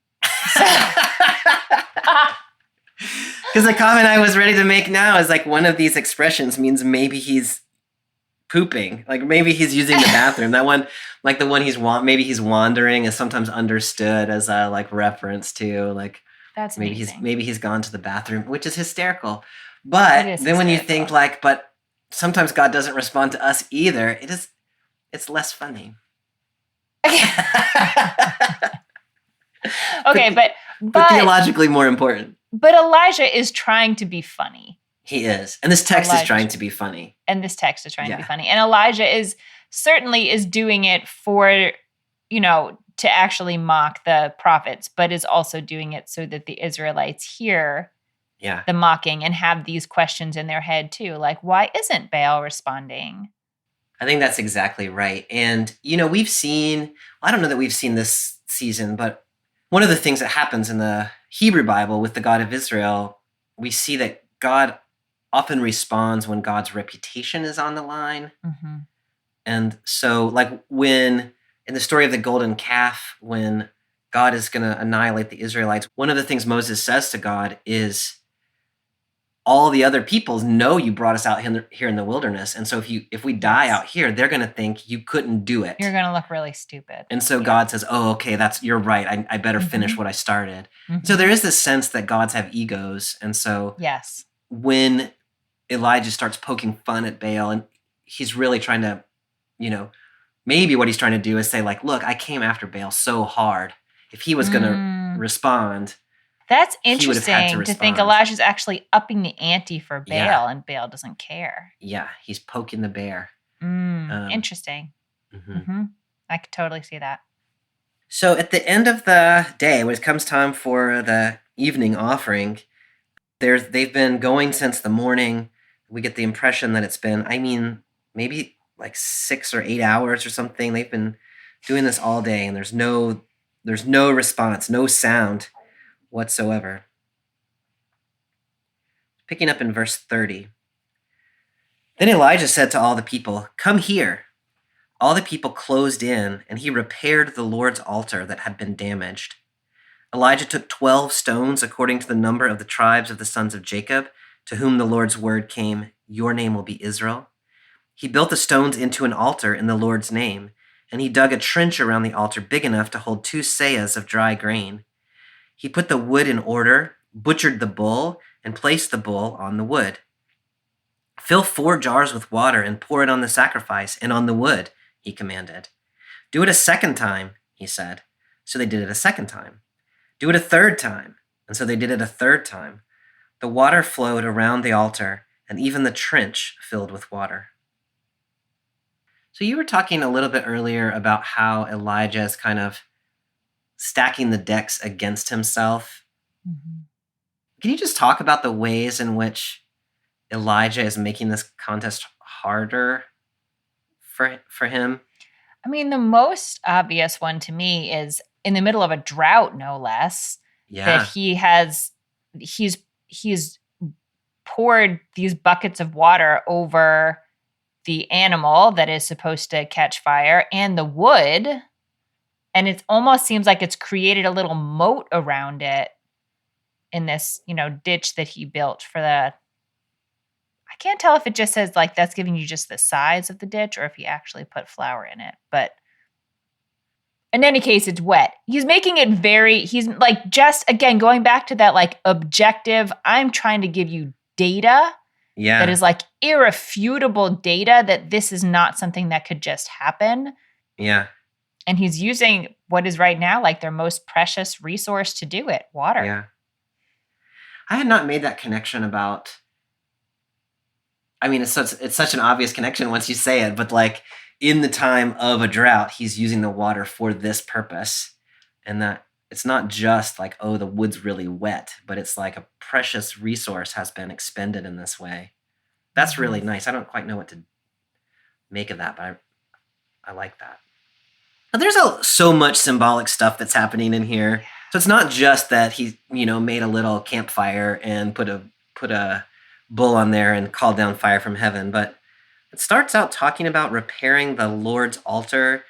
Because the comment I was ready to make now is like one of these expressions means maybe he's pooping. Like maybe he's using the bathroom. That one, like the one maybe he's wandering is sometimes understood as a like reference to like, that's maybe amazing. he's gone to the bathroom, which is hysterical. But then when you think like, but sometimes God doesn't respond to us either, it's less funny. Okay, but theologically more important. But Elijah is trying to be funny He is. And this text is Elijah. trying to be funny. And this text is trying to be Yeah. funny. And Elijah is doing it for, to actually mock the prophets, but is also doing it so that the Israelites hear Yeah. the mocking and have these questions in their head too. Like, why isn't Baal responding? I think that's exactly right. And, we've seen, I don't know that we've seen this season, but one of the things that happens in the Hebrew Bible with the God of Israel, we see that God often responds when God's reputation is on the line. Mm-hmm. And so, like when in the story of the golden calf, when God is going to annihilate the Israelites, one of the things Moses says to God is, all the other peoples know you brought us out here in the wilderness. And so if we die out here, they're going to think you couldn't do it. You're going to look really stupid. And so God says, oh, okay, you're right. I better finish what I started. Mm-hmm. So there is this sense that gods have egos. And so yes, when Elijah starts poking fun at Baal, and he's really trying to, maybe what he's trying to do is say, like, look, I came after Baal so hard. If he was going to respond, that's he would have had interesting to think respond. Elijah's actually upping the ante for Baal, Yeah. and Baal doesn't care. Yeah, he's poking the bear. Interesting. Mm-hmm. Mm-hmm. I could totally see that. So at the end of the day, when it comes time for the evening offering, they've been going since the morning. We get the impression that it's been, maybe like 6 or 8 hours or something. They've been doing this all day, and there's no response, no sound whatsoever. Picking up in verse 30. Then Elijah said to all the people, "Come here." All the people closed in, and he repaired the Lord's altar that had been damaged. Elijah took 12 stones according to the number of the tribes of the sons of Jacob, to whom the Lord's word came, "Your name will be Israel." He built the stones into an altar in the Lord's name, and he dug a trench around the altar big enough to hold 2 seahs of dry grain. He put the wood in order, butchered the bull, and placed the bull on the wood. "Fill 4 jars with water and pour it on the sacrifice and on the wood," he commanded. "Do it a second time," he said. So they did it a second time. "Do it a third time." And so they did it a third time. The water flowed around the altar, and even the trench filled with water. So you were talking a little bit earlier about how Elijah is kind of stacking the decks against himself. Mm-hmm. Can you just talk about the ways in which Elijah is making this contest harder for him? The most obvious one to me is in the middle of a drought, no less. Yeah. That he's poured these buckets of water over the animal that is supposed to catch fire and the wood, and it almost seems like it's created a little moat around it in this, ditch that he built for the. I can't tell if it just says like that's giving you just the size of the ditch or if he actually put flour in it. But in any case, it's wet. He's making it he's like, just again, going back to that like objective, I'm trying to give you data that is like irrefutable data that this is not something that could just happen. Yeah. And he's using what is right now like their most precious resource to do it, water. Yeah. I had not made that connection about, it's such an obvious connection once you say it, but like in the time of a drought, he's using the water for this purpose. And that it's not just like, oh, the wood's really wet, but it's like a precious resource has been expended in this way. That's really nice. I don't quite know what to make of that, but I like that. Now, there's so much symbolic stuff that's happening in here. So it's not just that he, made a little campfire and put a bull on there and called down fire from heaven, but it starts out talking about repairing the Lord's altar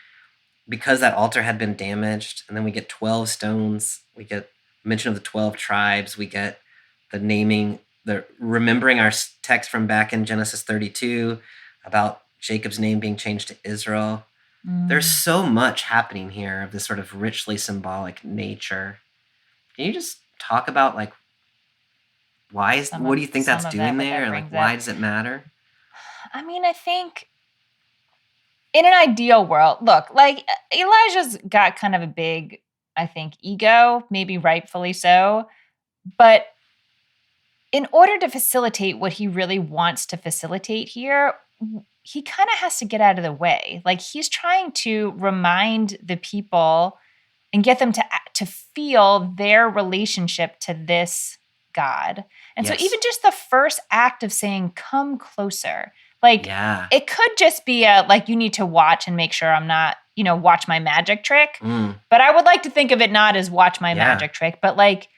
because that altar had been damaged. And then we get 12 stones. We get mention of the 12 tribes. We get the remembering our text from back in Genesis 32 about Jacob's name being changed to Israel. There's so much happening here of this sort of richly symbolic nature. Can you just talk about like what do you think that's doing there? Like why does it matter? I think in an ideal world, look, like Elijah's got kind of a big, I think, ego, maybe rightfully so, but in order to facilitate what he really wants to facilitate here, he kind of has to get out of the way. Like, he's trying to remind the people and get them to feel their relationship to this God. And Yes. so even just the first act of saying, come closer, like, Yeah. it could just be like, you need to watch and make sure I'm not, watch my magic trick. But I would like to think of it not as watch my magic trick, but like,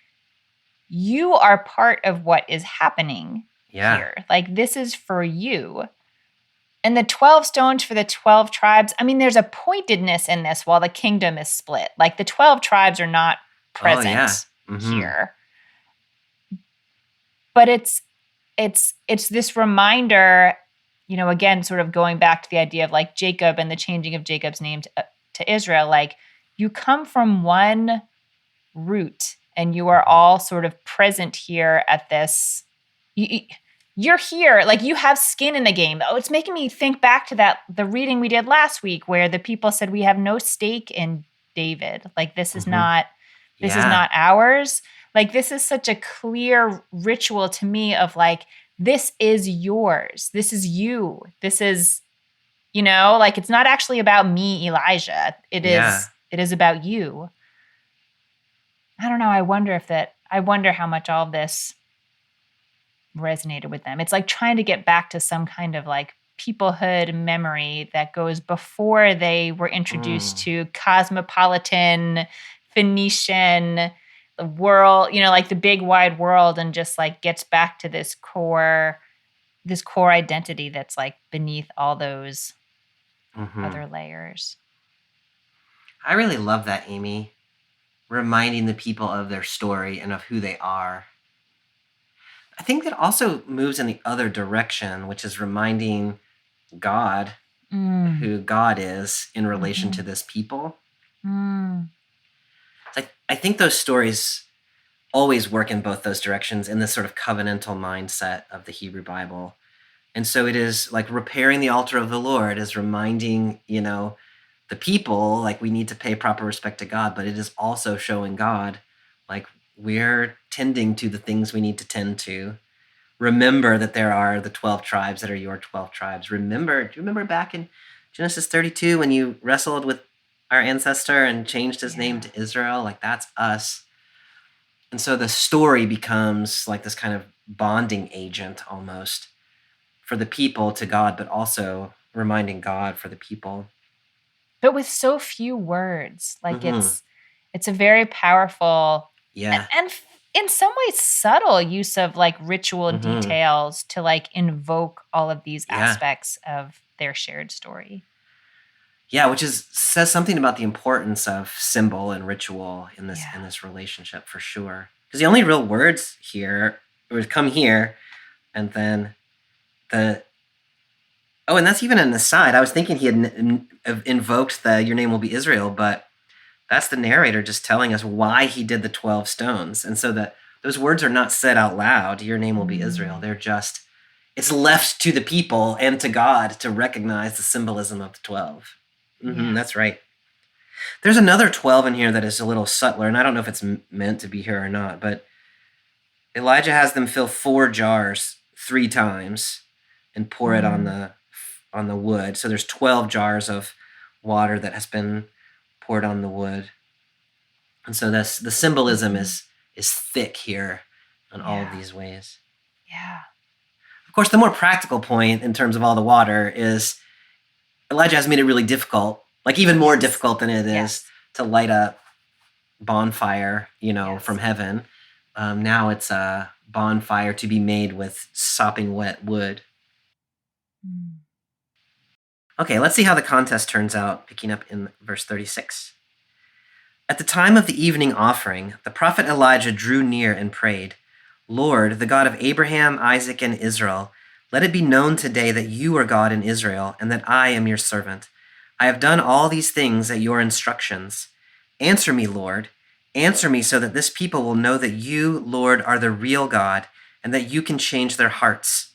you are part of what is happening here. Like, this is for you. And the 12 stones for the 12 tribes, I mean, there's a pointedness in this while the kingdom is split. Like, the 12 tribes are not present here. But it's this reminder, again, sort of going back to the idea of like Jacob and the changing of Jacob's name to Israel. Like, you come from one root and you are all sort of present here at this. You're here, like, you have skin in the game. Oh, it's making me think back to the reading we did last week where the people said we have no stake in David. Like, this is not ours. Like, this is such a clear ritual to me of like, this is yours. This is you. This is, like, it's not actually about me, Elijah. It is about you. I don't know. I wonder how much all of this resonated with them. It's like trying to get back to some kind of like peoplehood memory that goes before they were introduced to cosmopolitan, Phoenician, the world, like the big wide world, and just like gets back to this core identity that's like beneath all those other layers. I really love that, Amy. Reminding the people of their story and of who they are. I think that also moves in the other direction, which is reminding God who God is in relation to this people. I think those stories always work in both those directions in this sort of covenantal mindset of the Hebrew Bible. And so it is like repairing the altar of the Lord is reminding, the people, like, we need to pay proper respect to God, but it is also showing God, like, we're tending to the things we need to tend to. Remember that there are the 12 tribes that are your 12 tribes. Do you remember back in Genesis 32 when you wrestled with our ancestor and changed his name to Israel? Like, that's us. And so the story becomes like this kind of bonding agent almost for the people to God, but also reminding God for the people. But with so few words, like it's a very powerful and in some ways subtle use of like ritual details to like invoke all of these aspects of their shared story. Yeah, which says something about the importance of symbol and ritual in this relationship for sure. Because the only real words here would come here, and then and that's even an aside. I was thinking he had invoked your name will be Israel, but that's the narrator just telling us why he did the 12 stones. And so that those words are not said out loud, your name will be Israel. They're just, it's left to the people and to God to recognize the symbolism of the 12. That's right. There's another 12 in here that is a little subtler, and I don't know if it's meant to be here or not, but Elijah has them fill 4 jars 3 times and pour it on the wood. So there's 12 jars of water that has been poured on the wood. And so the symbolism is thick here in all of these ways. Yeah. Of course, the more practical point in terms of all the water is Elijah has made it really difficult, like even more difficult than it is to light a bonfire, from heaven. Now it's a bonfire to be made with sopping wet wood. Okay, let's see how the contest turns out, picking up in verse 36. At the time of the evening offering, the prophet Elijah drew near and prayed, Lord, the God of Abraham, Isaac, and Israel, let it be known today that you are God in Israel, and that I am your servant. I have done all these things at your instructions. Answer me, Lord. Answer me so that this people will know that you, Lord, are the real God, and that you can change their hearts.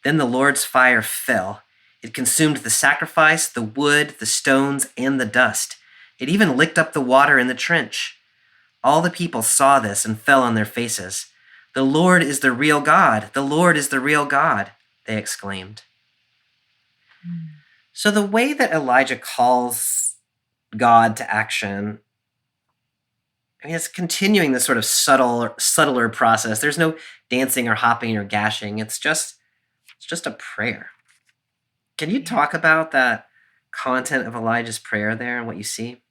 Then the Lord's fire fell. It consumed the sacrifice, the wood, the stones, and the dust. It even licked up the water in the trench. All the people saw this and fell on their faces. "The Lord is the real God. The Lord is the real God," they exclaimed. So the way that Elijah calls God to action, I mean, it's continuing this sort of subtler process. There's no dancing or hopping or gashing. It's just a prayer. Can you talk about that content of Elijah's prayer there and what you see?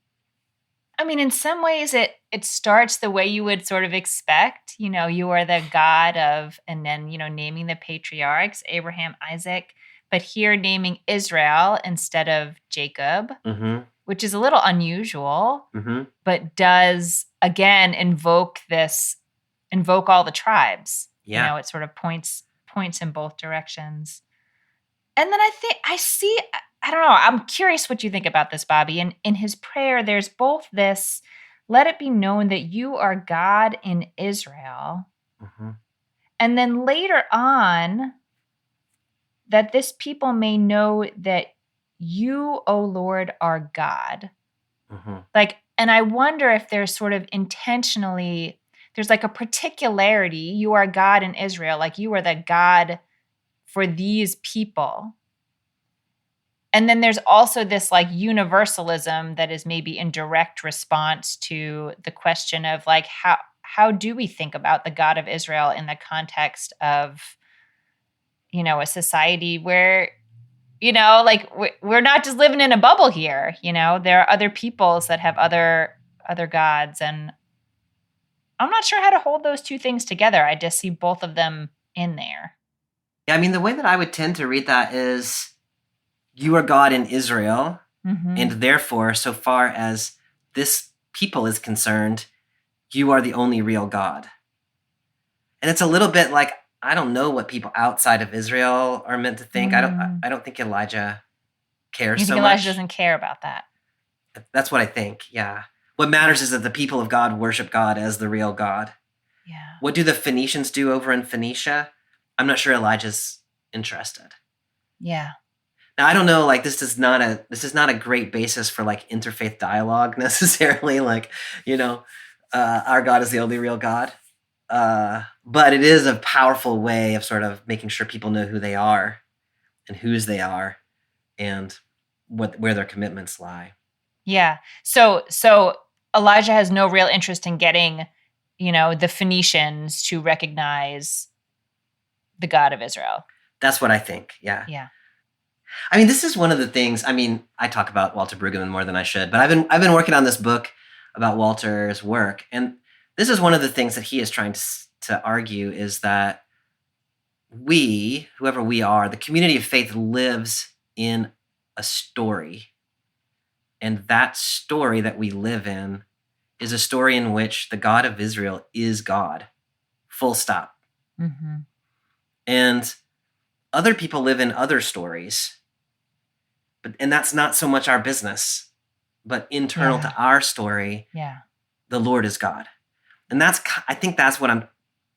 I mean, in some ways, it starts the way you would sort of expect. You are the God of, and then, naming the patriarchs, Abraham, Isaac, but here naming Israel instead of Jacob, which is a little unusual, but does, again, invoke all the tribes. Yeah. It sort of points in both directions. And then I don't know, I'm curious what you think about this, Bobby. In his prayer, there's both this, let it be known that you are God in Israel. And then later on, that this people may know that you, O Lord, are God. And I wonder if there's sort of intentionally, there's like a particularity. You are God in Israel, like you are the God for these people. And then there's also this like universalism that is maybe in direct response to the question of like, how do we think about the God of Israel in the context of, a society where, like we're not just living in a bubble here. There are other peoples that have other gods, and I'm not sure how to hold those two things together. I just see both of them in there. Yeah, I mean, the way that I would tend to read that is, you are God in Israel, and therefore, so far as this people is concerned, you are the only real God. And it's a little bit like, I don't know what people outside of Israel are meant to think. I don't think Elijah cares You so think much. Elijah doesn't care about that? That's what I think, yeah. What matters is that the people of God worship God as the real God. Yeah. What do the Phoenicians do over in Phoenicia? I'm not sure Elijah's interested. Yeah. Now, I don't know, like, this is not a great basis for like interfaith dialogue necessarily. Like, our God is the only real God. But it is a powerful way of sort of making sure people know who they are and whose they are and where their commitments lie. Yeah. So Elijah has no real interest in getting, the Phoenicians to recognize the God of Israel. That's what I think. Yeah. Yeah. I mean, this is one of the things, I talk about Walter Brueggemann more than I should, but I've been working on this book about Walter's work. And this is one of the things that he is trying to argue is that we, whoever we are, the community of faith lives in a story. And that story that we live in is a story in which the God of Israel is God. Full stop. And other people live in other stories. And that's not so much our business, but internal to our story, the Lord is God. And I think that's what I'm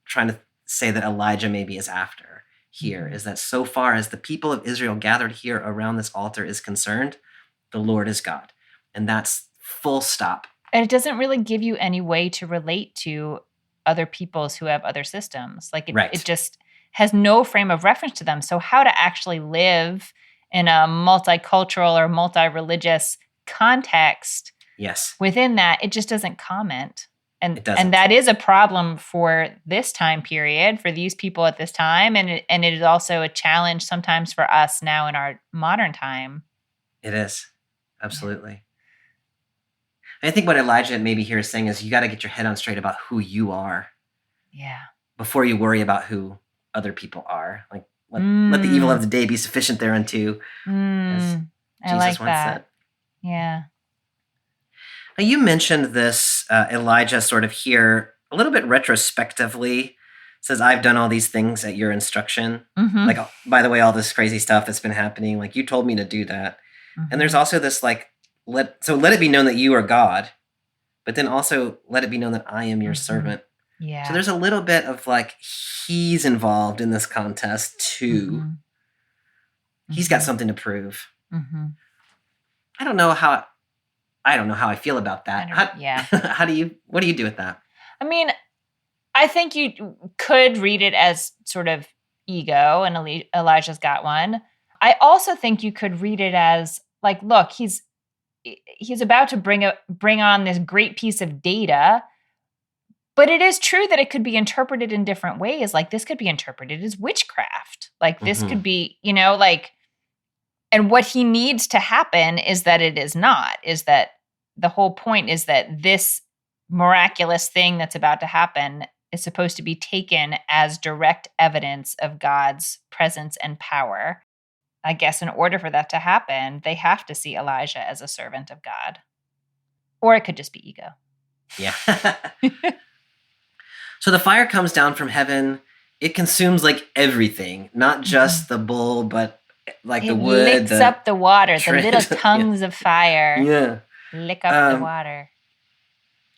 trying to say that Elijah maybe is after here, is that so far as the people of Israel gathered here around this altar is concerned, the Lord is God. And that's full stop. And it doesn't really give you any way to relate to other peoples who have other systems. Like it just has no frame of reference to them. So how to actually live in a multicultural or multi-religious context within that, it just doesn't comment. And that is a problem for this time period, for these people at this time. And it is also a challenge sometimes for us now in our modern time. It is. Absolutely. I think what Elijah maybe here is saying is you got to get your head on straight about who you are. Yeah. Before you worry about who other people are. Like, let the evil of the day be sufficient thereunto. As Jesus I like once that. said. Yeah. Now, you mentioned this, Elijah, sort of here a little bit retrospectively. Says, I've done all these things at your instruction. Like, by the way, all this crazy stuff that's been happening, like, you told me to do that. And there's also this, like, let it be known that you are God, but then also let it be known that I am your servant. Yeah. So there's a little bit of, like, he's involved in this contest, too. He's got something to prove. I don't know how I feel about that. Yeah. What do you do with that? I mean, I think you could read it as sort of ego, and Elijah's got one. I also think you could read it as like, look, he's about to bring on this great piece of data, but it is true that it could be interpreted in different ways. Like this could be interpreted as witchcraft. Like this could be, like, and what he needs to happen is that it is not, is that the whole point is that this miraculous thing that's about to happen is supposed to be taken as direct evidence of God's presence and power. I guess in order for that to happen, they have to see Elijah as a servant of God. Or it could just be ego. Yeah. So the fire comes down from heaven. It consumes like everything, not just the bull, but like the wood. It licks up the water, the little tongues of fire. Yeah. Lick up the water.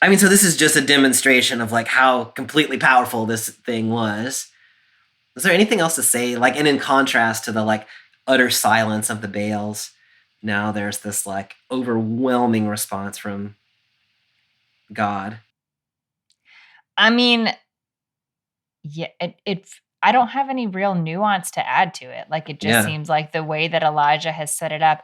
I mean, so this is just a demonstration of like how completely powerful this thing was. Is there anything else to say? Like, and in contrast to the like utter silence of the Baals, now there's this like overwhelming response from God. I mean, yeah, I don't have any real nuance to add to it. Like, it just seems like the way that Elijah has set it up,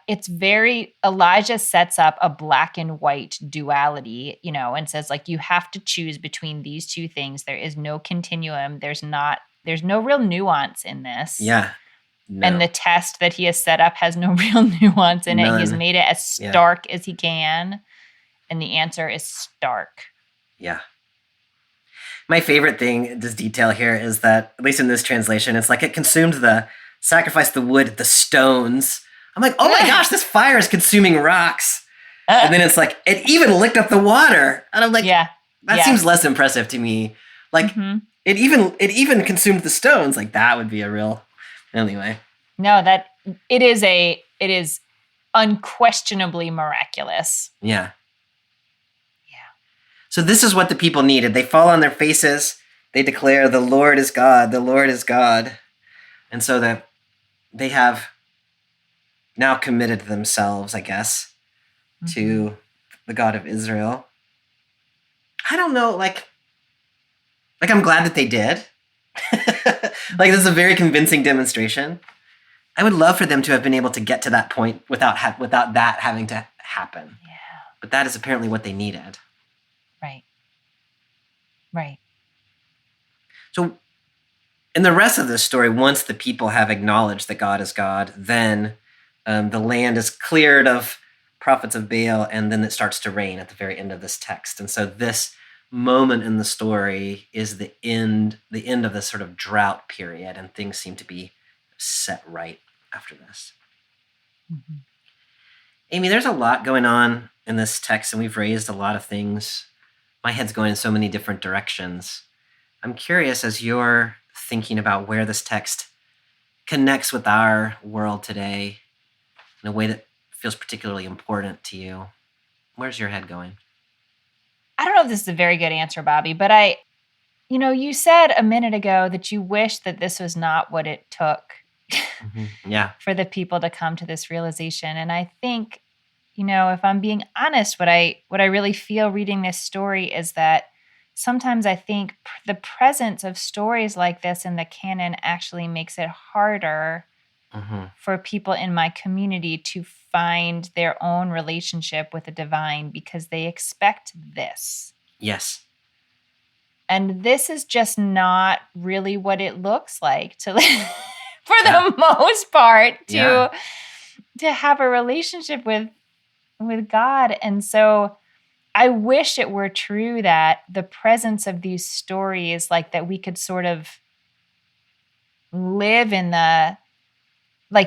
Elijah sets up a black and white duality, and says like, you have to choose between these two things. There is no continuum. There's no real nuance in this. Yeah. No. And the test that he has set up has no real nuance in it. He's made it as stark as he can. And the answer is stark. Yeah. My favorite thing, this detail here, is that, at least in this translation, it's like it consumed the sacrifice, the wood, the stones. I'm like, oh my gosh, this fire is consuming rocks. And then it's like, it even licked up the water. And I'm like, that seems less impressive to me. Like, it even consumed the stones. Like, that would be a real... Anyway. No, it is unquestionably miraculous. Yeah. So this is what the people needed. They fall on their faces. They declare, the Lord is God. The Lord is God. And so that they have now committed themselves, I guess, to the God of Israel. I don't know, like I'm glad that they did. Like, this is a very convincing demonstration. I would love for them to have been able to get to that point without that having to happen. Yeah. But that is apparently what they needed. Right. So in the rest of this story, once the people have acknowledged that God is God, then the land is cleared of prophets of Baal, and then it starts to rain at the very end of this text. And so this moment in the story is the end of this sort of drought period, and things seem to be set right after this. Amy, there's a lot going on in this text, and we've raised a lot of things. My head's going in so many different directions. I'm curious, as you're thinking about where this text connects with our world today in a way that feels particularly important to you, where's your head going? I don't know if this is a very good answer, Bobby, but you said a minute ago that you wish that this was not what it took for the people to come to this realization. And I think, if I'm being honest, what I really feel reading this story is that sometimes I think the presence of stories like this in the canon actually makes it harder for people in my community to find their own relationship with the divine, because they expect this. Yes. And this is just not really what it looks like to for the most part to have a relationship with God. And so I wish it were true that the presence of these stories, like that we could sort of live in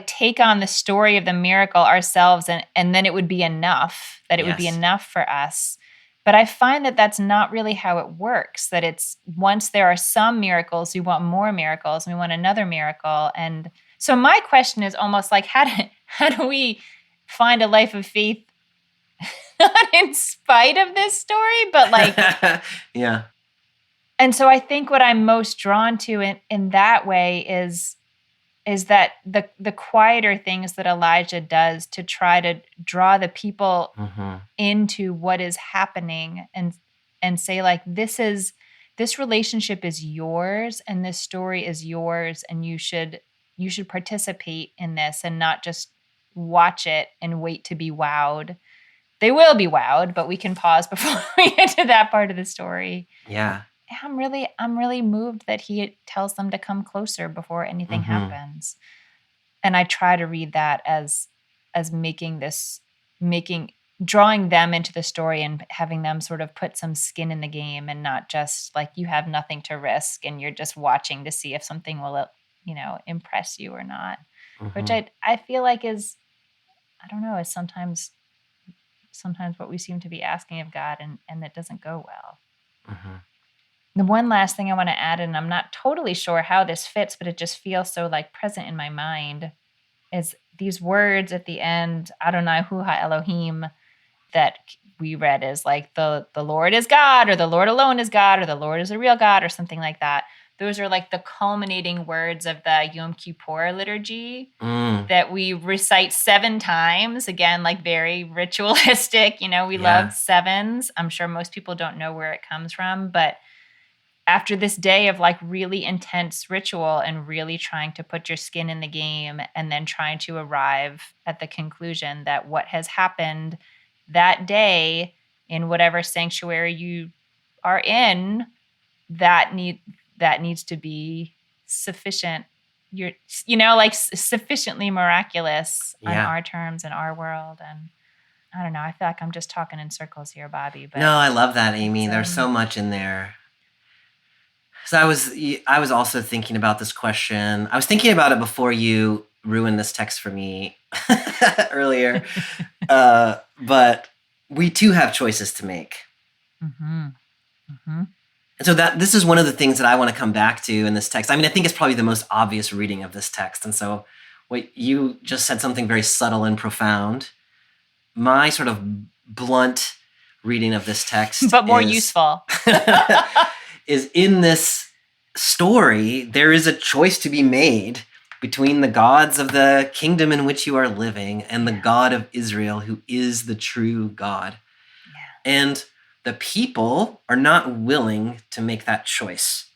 take on the story of the miracle ourselves, and then it would be enough, that it would be enough for us. But I find that that's not really how it works, that it's once there are some miracles, we want more miracles, and we want another miracle. And so my question is almost like, how do we find a life of faith not in spite of this story, but like... Yeah. And so I think what I'm most drawn to in that way is that the quieter things that Elijah does to try to draw the people into what is happening and say, like, this is this relationship is yours and this story is yours, and you should participate in this and not just watch it and wait to be wowed. They will be wowed, but we can pause before we get to that part of the story. Yeah. I'm really moved that he tells them to come closer before anything happens. And I try to read that as drawing them into the story and having them sort of put some skin in the game, and not just like you have nothing to risk and you're just watching to see if something will, impress you or not. Which I feel like is sometimes what we seem to be asking of God, and that doesn't go well. The one last thing I want to add, and I'm not totally sure how this fits, but it just feels so like present in my mind, is these words at the end, Adonai Hu Ha-Elohim, that we read as like the Lord is God, or the Lord alone is God, or the Lord is a real God, or something like that. Those are like the culminating words of the Yom Kippur liturgy that we recite 7 times. Again, like very ritualistic. We love sevens. I'm sure most people don't know where it comes from, but after this day of like really intense ritual and really trying to put your skin in the game, and then trying to arrive at the conclusion that what has happened that day in whatever sanctuary you are in, that needs to be sufficient. Sufficiently miraculous on our terms in our world. And I don't know, I feel like I'm just talking in circles here, Bobby. But no, I love that, Amy. There's so much in there. So I was also thinking about this question. I was thinking about it before you ruined this text for me earlier. But we too have choices to make. And so this is one of the things that I want to come back to in this text. I mean, I think it's probably the most obvious reading of this text. And so what you just said, something very subtle and profound. My sort of blunt reading of this text, but more useful, is in this story, there is a choice to be made between the gods of the kingdom in which you are living and the God of Israel, who is the true God. And the people are not willing to make that choice.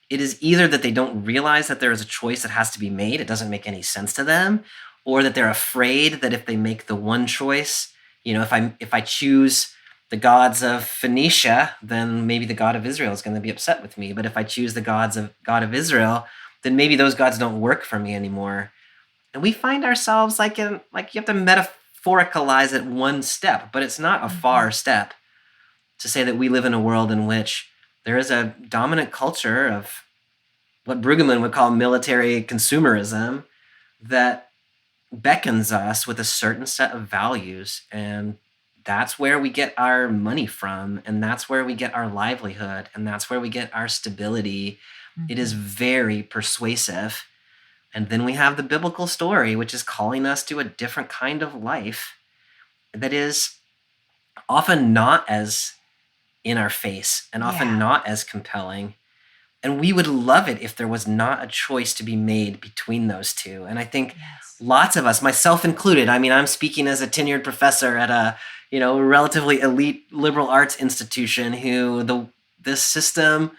It is either that they don't realize that there is a choice that has to be made, it doesn't make any sense to them, or that they're afraid that if they make the one choice, if I choose the gods of Phoenicia, then maybe the God of Israel is going to be upset with me. But if I choose the God of Israel, then maybe those gods don't work for me anymore. And we find ourselves like you have to metaphoricalize it one step, but it's not a far step to say that we live in a world in which there is a dominant culture of what Brueggemann would call military consumerism that beckons us with a certain set of values, and that's where we get our money from, and that's where we get our livelihood, and that's where we get our stability. It is very persuasive. And then we have the biblical story, which is calling us to a different kind of life that is often not as in our face and often not as compelling. And we would love it if there was not a choice to be made between those two. And I think lots of us, myself included, I mean, I'm speaking as a tenured professor at a relatively elite liberal arts institution who this system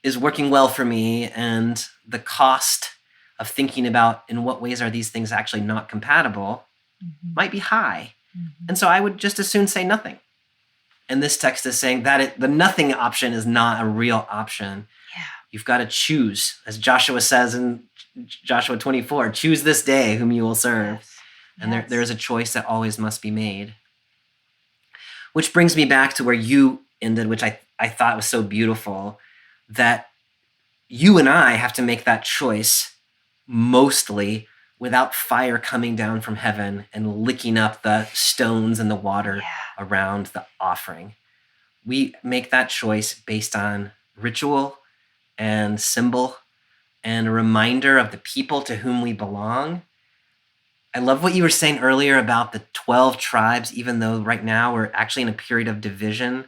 is working well for me, and the cost of thinking about in what ways are these things actually not compatible might be high. And so I would just as soon say nothing. And this text is saying that the nothing option is not a real option. You've got to choose, as Joshua says in Joshua 24, choose this day whom you will serve. And there is a choice that always must be made. Which brings me back to where you ended, which I thought was so beautiful, that you and I have to make that choice mostly without fire coming down from heaven and licking up the stones and the water around the offering. We make that choice based on ritual and symbol and a reminder of the people to whom we belong. I love what you were saying earlier about the 12 tribes, even though right now we're actually in a period of division.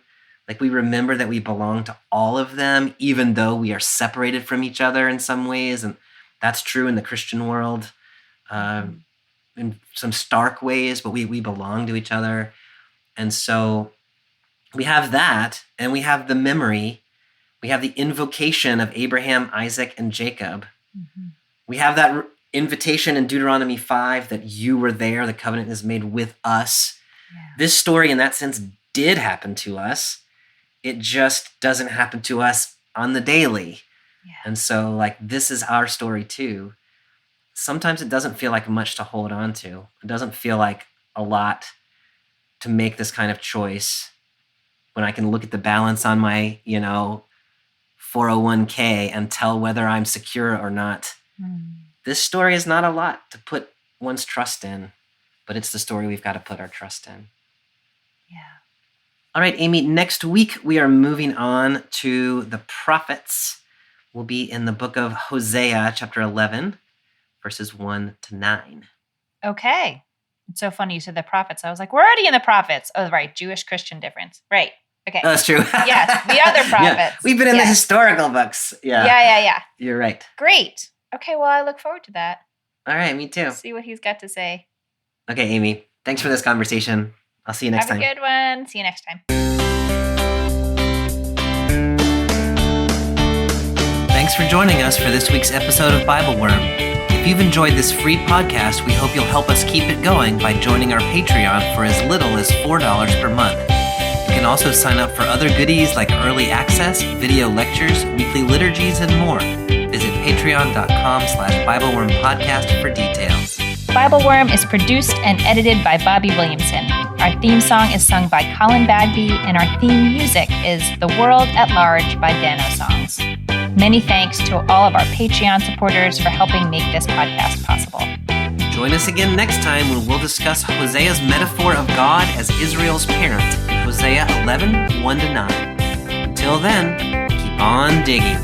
Like, we remember that we belong to all of them, even though we are separated from each other in some ways. And that's true in the Christian world in some stark ways, but we belong to each other. And so we have that, and we have the memory We have the invocation of Abraham, Isaac, and Jacob. Mm-hmm. We have that invitation in Deuteronomy 5 that you were there, the covenant is made with us. Yeah. This story, in that sense, did happen to us. It just doesn't happen to us on the daily. Yeah. And so, like, this is our story too. Sometimes it doesn't feel like much to hold on to. It doesn't feel like a lot to make this kind of choice when I can look at the balance on my, 401k and tell whether I'm secure or not. This story is not a lot to put one's trust in, but it's the story we've got to put our trust in. Yeah. All right, Amy, next week we are moving on to the prophets. We'll be in the book of Hosea, chapter 11, verses 1 to 9. Okay. It's so funny you said the prophets. I was like, we're already in the prophets. Oh, right. Jewish-Christian difference. Right. Okay. Oh, that's true. Yes, the other prophets. Yeah, we've been in the historical books. Yeah. Yeah. You're right. Great. Okay, well, I look forward to that. All right, me too. See what he's got to say. Okay, Amy, thanks for this conversation. I'll see you next time. Have a good one. See you next time. Thanks for joining us for this week's episode of BibleWorm. If you've enjoyed this free podcast, we hope you'll help us keep it going by joining our Patreon for as little as $4 per month. You can also sign up for other goodies like early access, video lectures, weekly liturgies, and more. Visit patreon.com/BibleWorm podcast for details. BibleWorm is produced and edited by Bobby Williamson. Our theme song is sung by Colin Bagby, and our theme music is The World at Large by Dano Songs. Many thanks to all of our Patreon supporters for helping make this podcast possible. Join us again next time when we'll discuss Hosea's metaphor of God as Israel's parent in Hosea 11, 1 to 9. Until then, keep on digging.